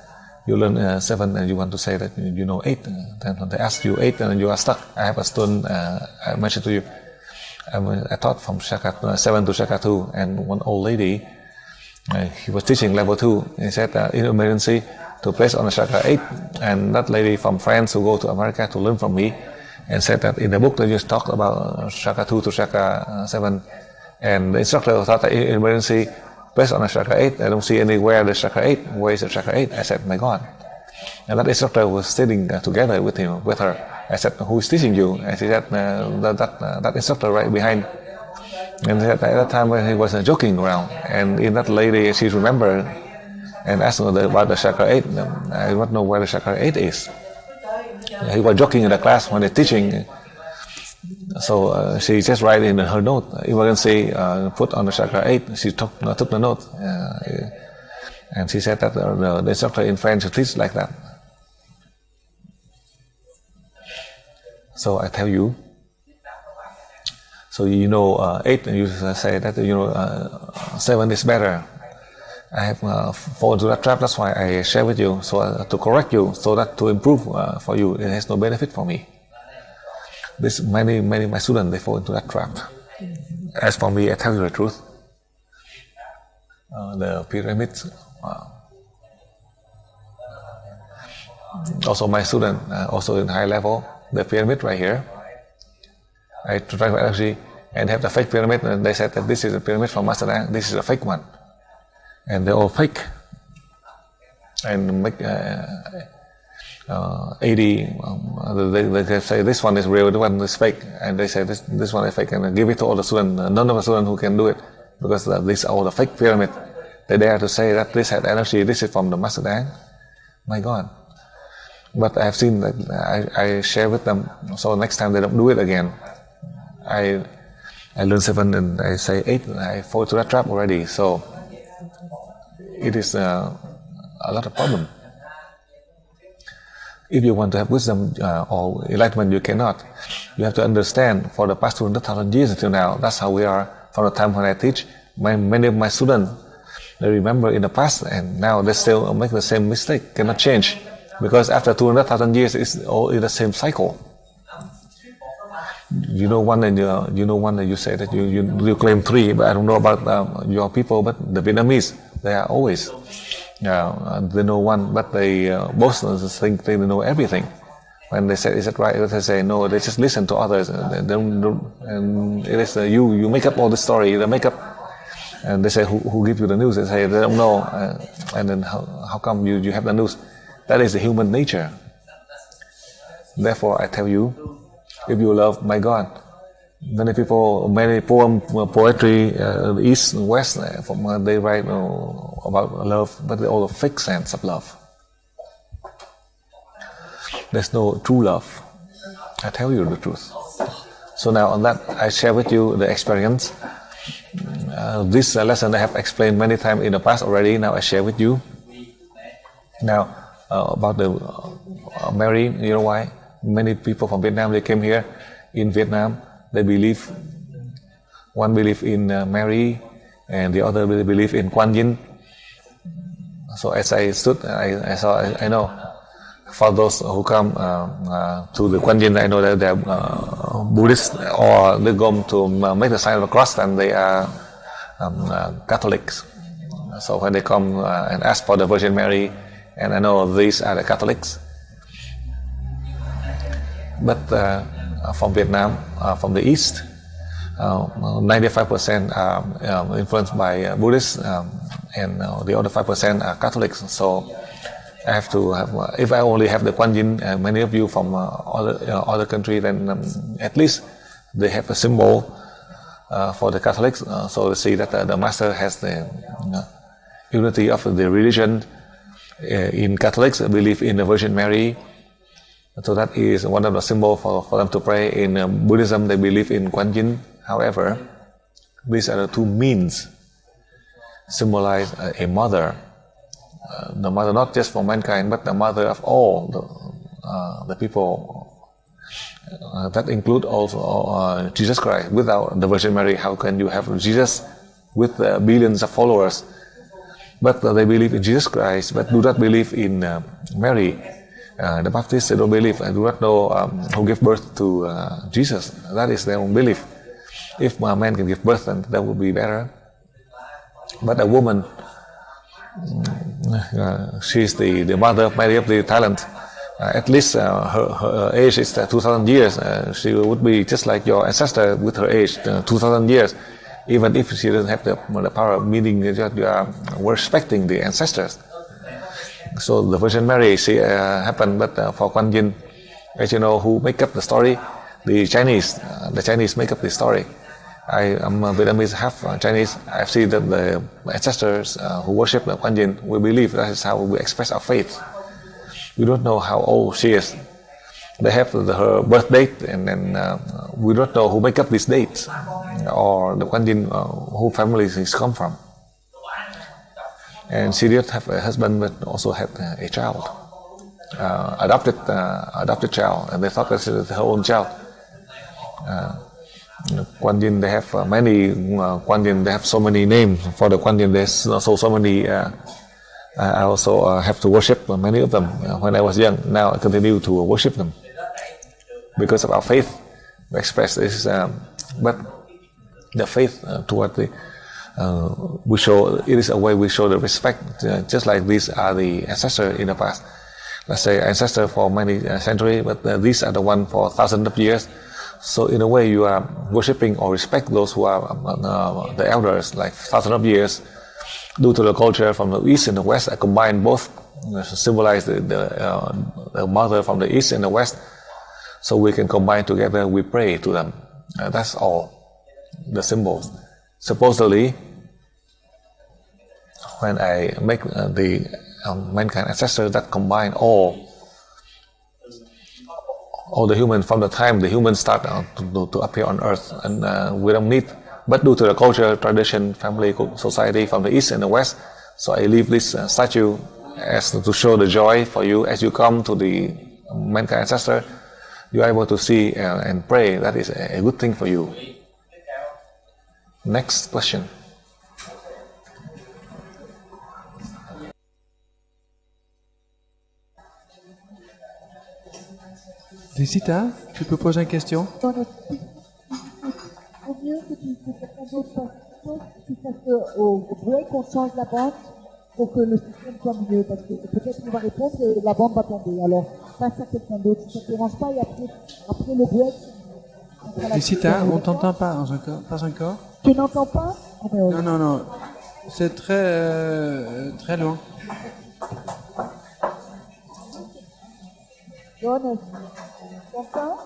You learn 7 and you want to say that you know 8. Then they ask you 8 and you are stuck. I have a student, I mentioned to you, I taught from Shaka 7 to Shaka 2, and one old lady, he was teaching level 2. He said in emergency to place on a Shaka 8, and that lady from France who go to America to learn from me, and said that in the book they just talked about Shaka 2 to Shaka 7, and the instructor thought that in emergency based on a Chakra 8, I don't see anywhere the Chakra 8. Where is the Chakra 8? I said, my God. And that instructor was sitting together with her. I said, who is teaching you? And she said, that instructor right behind. And at that time he was joking around. And in that lady, she remembered and asked about the Chakra 8. I don't know where the Chakra 8 is. He was joking in the class when he's teaching. So she just write in her note, emergency, put on the Chakra 8. She took the note. And she said that the instructor in French teaches like that. So I tell you, so 8, and you say that 7 is better. I have fallen into that trap. That's why I share with you, so to correct you, so that to improve for you. It has no benefit for me. This many my students, they fall into that trap. As for me, I tell you the truth. The pyramids. Also, my student, also in high level, the pyramid right here. I try to energy and have the fake pyramid, and they said that this is a pyramid from Master Dang. This is a fake one, and they're all fake. And make 80. They say this one is real, this one is fake, and they say this one is fake, and they give it to all the students. None of the students who can do it, because these are all the fake pyramid. They dare to say that this had energy. This is from the Master Dang. My God. But I have seen that I share with them, so next time they don't do it again. I learned 7 and I say 8, and I fall to that trap already. So it is a lot of problem. If you want to have wisdom or enlightenment, you cannot. You have to understand for the past 200,000 years until now. That's how we are from the time when I teach. Many of my students, they remember in the past, and now they still make the same mistake. Cannot change, because after 200,000 years, it's all in the same cycle. You know one, and you say that you claim 3, but I don't know about your people. But the Vietnamese, they are always they know 1, but they both think they know everything. When they say, "Is that right?" They say, "No." They just listen to others. And it is you make up all the story. They make up, and they say, "Who gives you the news?" They say, "They don't know." And then how come you have the news? That is the human nature. Therefore, I tell you, if you love my God, many poetry, East and West, they write about love, but they're all a fake sense of love. There's no true love. I tell you the truth. So now on that, I share with you the experience. This lesson I have explained many times in the past already. Now I share with you. Now about the Mary, you know why? Many people from Vietnam, they came here. In Vietnam, they believe, one believe in Mary, and the other believe in Quan Yin. So as I stood, I know, for those who come to the Quan Yin, I know that they're Buddhist, or they go to make the sign of the cross, and they are Catholics. So when they come and ask for the Virgin Mary, and I know these are the Catholics. But from Vietnam, from the East, 95% are influenced by Buddhists, and the other 5% are Catholics. So I have to have, if I only have the Quan Yin, many of you from other country, then at least they have a symbol for the Catholics. So they see that the Master has the unity of the religion. In Catholics, I believe in the Virgin Mary. So that is one of the symbols for them to pray. In Buddhism, they believe in Quan Yin. However, these are the two means symbolize a mother. The mother not just for mankind, but the mother of all the people. That include also Jesus Christ. Without the Virgin Mary, how can you have Jesus with billions of followers? But they believe in Jesus Christ, but do not believe in Mary. The Baptists, they don't believe, and do not know who gave birth to Jesus. That is their own belief. If a man can give birth, then that would be better. But a woman, she is the mother of many of the talent. At least her age is 2,000 years. She would be just like your ancestor with her age, 2,000 years. Even if she doesn't have the power, meaning that you are respecting the ancestors. So the Virgin Mary, she happened, but for Quan Yin, as you know, who make up the story? The Chinese make up the story. I am Vietnamese, half Chinese. I've seen that the ancestors who worship the Quan Yin, we believe that is how we express our faith. We don't know how old she is. They have her birth date, and then we don't know who make up this date, or the Quan Yin, who family she's come from. And she did have a husband, but also had a child, adopted child, and they thought that it was her own child. Quan Yin, they have many Quan Yin. They have so many names for the Quan Yin. There's also so many. I also have to worship many of them when I was young. Now I continue to worship them because of our faith. We express this, but the faith toward the. We show, it is a way we show the respect, just like these are the ancestors in the past. Let's say ancestor for many centuries, but these are the one for thousands of years. So in a way you are worshipping or respect those who are the elders, like thousands of years. Due to the culture from the East and the West, I combine both, symbolize the mother from the East and the West, so we can combine together, we pray to them. That's all, the symbols. Supposedly, when I make the mankind ancestor that combine all all the human from the time the humans start to appear on Earth, and we don't need. But due to the culture, tradition, family, society from the East and the West, so I leave this statue as to show the joy for you as you come to the mankind ancestor. You are able to see and pray. That is a good thing for you. Next question. Visita, tu peux poser une question? Au mieux que tu fasses au break, on change la bande pour que le système soit mieux, parce que peut-être qu'on va répondre et la bande va tomber. Alors, passe à quelqu'un d'autre, si ça ne te dérange pas, et après le break... Visita, on t'entend pas encore. Tu n'entends pas? Non. C'est très loin. Jonas, tu entends?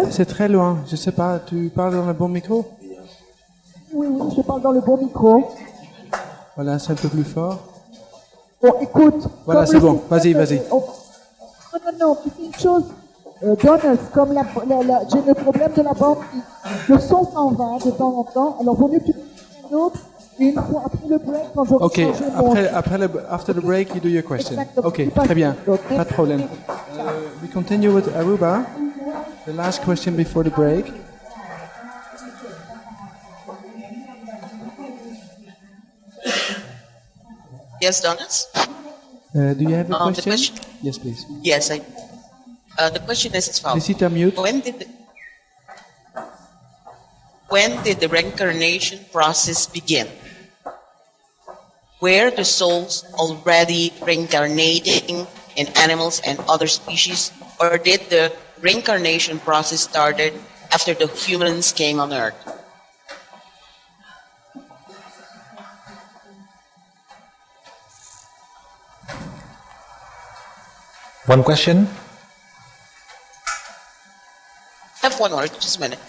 C'est très loin. Je sais pas, tu parles dans le bon micro? Oui, je parle dans le bon micro. Voilà, c'est un peu plus fort. Bon, écoute. Voilà, c'est bon. Vas-y. Non, tu fais une chose. Jonas, comme j'ai le problème de la bande, le son s'en va de temps en temps. Alors, vaut mieux que tu fasses un autre. Et une fois après le break, quand je Ok, after the break, you do your question. Ok, très bien. Pas de problème. We continue with Aruba. The last question before the break. Yes, Donis? Do you have a question? The question? Yes, please. Yes, the question is as follows. Visita, mute. When did the reincarnation process begin? Were the souls already reincarnating in animals and other species, or did the reincarnation process started after the humans came on Earth? One question? I have one more, just a minute.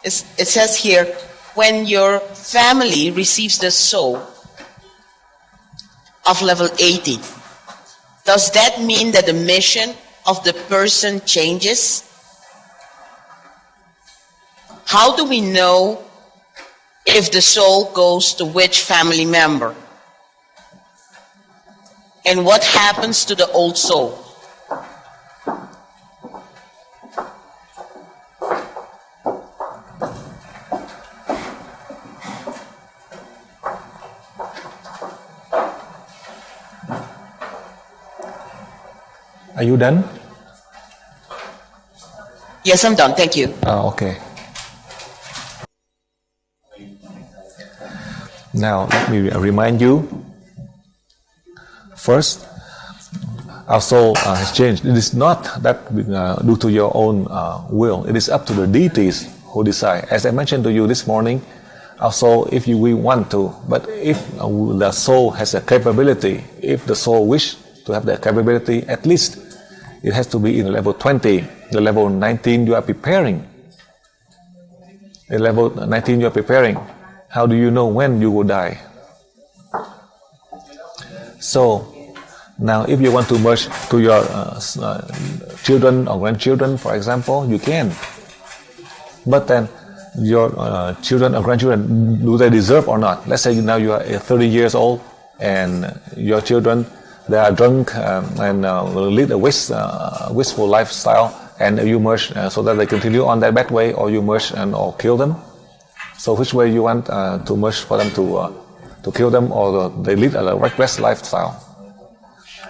It says here, when your family receives the soul of level 80, does that mean that the mission of the person changes? How do we know if the soul goes to which family member? And what happens to the old soul? Are you done? Yes, I'm done. Thank you. Okay. Now, let me remind you. First, our soul has changed. It is not that due to your own will. It is up to the deities who decide. As I mentioned to you this morning, our soul, if we want to, but if the soul has a capability, if the soul wish to have the capability, at least it has to be in level 20. The level 19 you are preparing. In level 19 you are preparing. How do you know when you will die? So, now if you want to merge to your children or grandchildren, for example, you can. But then, your children or grandchildren, do they deserve or not? Let's say now you are 30 years old and your children, they are drunk and lead a wasteful lifestyle, and you merge so that they continue on that bad way, or you merge or kill them. So which way you want to merge for them to kill them, or they lead a reckless lifestyle?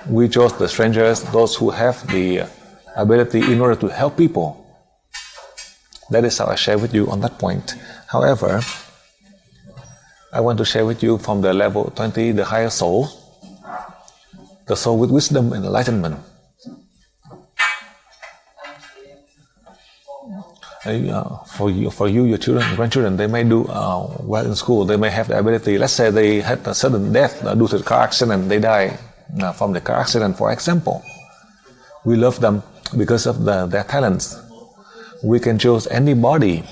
We chose the strangers, those who have the ability in order to help people. That is how I share with you on that point. However, I want to share with you from the level 20, the higher soul, the soul with wisdom and enlightenment. For you, your children, grandchildren, they may do well in school. They may have the ability. Let's say they had a sudden death due to the car accident. They die from the car accident, for example. We love them because of their talents. We can choose anybody.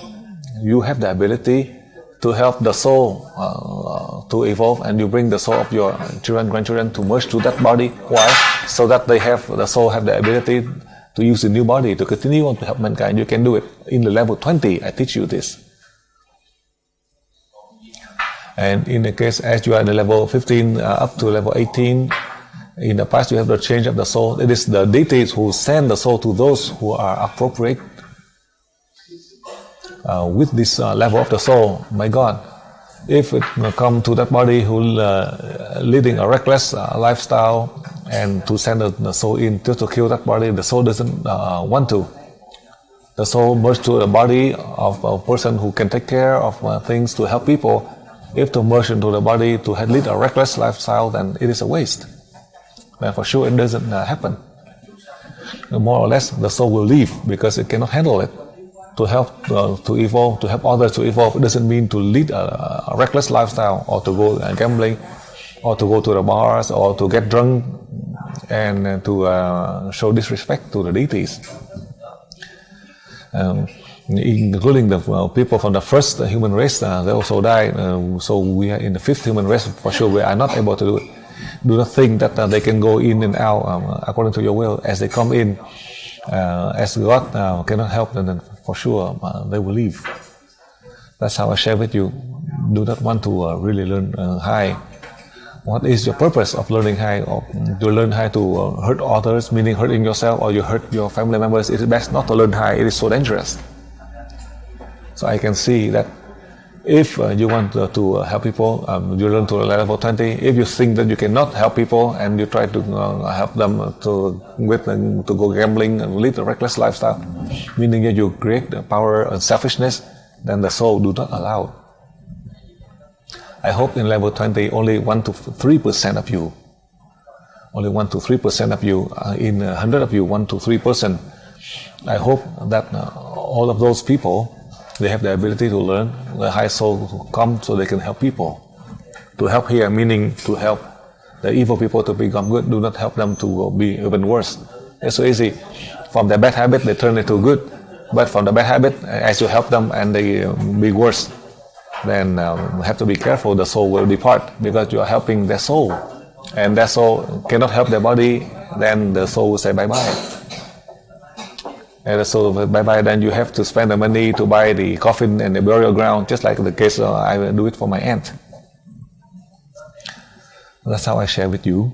You have the ability to help the soul to evolve, and you bring the soul of your children, grandchildren to merge to that body. Why? So that the soul have the ability to use the new body to continue on to help mankind, you can do it. In the level 20, I teach you this. And in the case as you are in the level 15 up to level 18, in the past you have the change of the soul. It is the deities who send the soul to those who are appropriate with this level of the soul. My God, if it come to that body who leading a reckless lifestyle, and to send the soul in just to kill that body, the soul doesn't want to. The soul merged to the body of a person who can take care of things to help people. If to merge into the body to lead a reckless lifestyle, then it is a waste. Then for sure it doesn't happen. More or less, the soul will leave because it cannot handle it. To help to evolve, to help others to evolve, it doesn't mean to lead a reckless lifestyle or to go gambling or to go to the bars or to get drunk and to show disrespect to the deities. Including the people from the first human race, they also died. So we are in the fifth human race, for sure we are not able to do it. Do not think that they can go in and out according to your will. As they come in, as God cannot help them, then for sure they will leave. That's how I share with you. Do not want to really learn high. What is your purpose of learning high? Or to learn high to hurt others, meaning hurting yourself, or you hurt your family members? It is best not to learn high. It is so dangerous. So I can see that if you want to help people, you learn to level 20. If you think that you cannot help people and you try to help them to go gambling and lead a reckless lifestyle, meaning that you create the power and selfishness, then the soul do not allow. I hope in level 20 only 1 to 3% of you, only 1 to 3% of you, in 100 of you, 1 to 3%. I hope that all of those people, they have the ability to learn, the high soul to come so they can help people. To help here, meaning to help the evil people to become good, do not help them to be even worse. It's so easy. From their bad habit, they turn into good. But from the bad habit, as you help them and they be worse, then have to be careful, the soul will depart because you are helping their soul. And their soul cannot help their body, then the soul will say bye-bye. And the soul will bye-bye, then you have to spend the money to buy the coffin and the burial ground, just like the case I will do it for my aunt. That's how I share with you,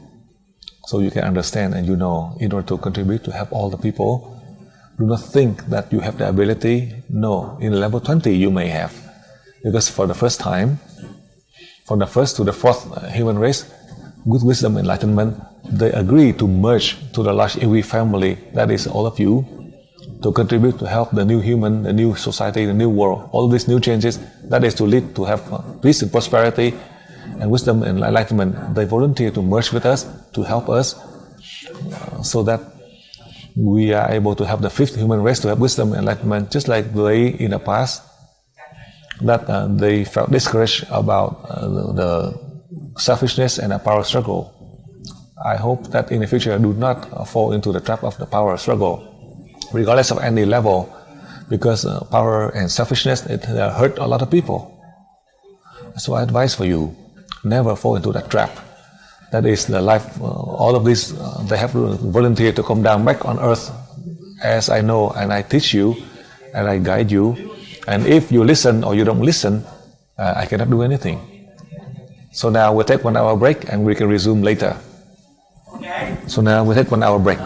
so you can understand and you know, in order to contribute to help all the people, do not think that you have the ability. No, in level 20 you may have. Because for the first time, from the first to the fourth human race, with wisdom and enlightenment, they agree to merge to the large Ewi family, that is all of you, to contribute to help the new human, the new society, the new world, all these new changes, that is to lead to have peace and prosperity and wisdom and enlightenment. They volunteer to merge with us, to help us, so that we are able to help the fifth human race to have wisdom and enlightenment, just like they in the past, that they felt discouraged about the selfishness and the power struggle. I hope that in the future do not fall into the trap of the power struggle, regardless of any level, because power and selfishness, it hurt a lot of people. So I advise for you, never fall into that trap. That is the life, all of this, they have to volunteer to come down back on earth, as I know, and I teach you, and I guide you. And if you listen or you don't listen, I cannot do anything. So now we'll take 1 hour break and we can resume later. So now we'll take 1 hour break.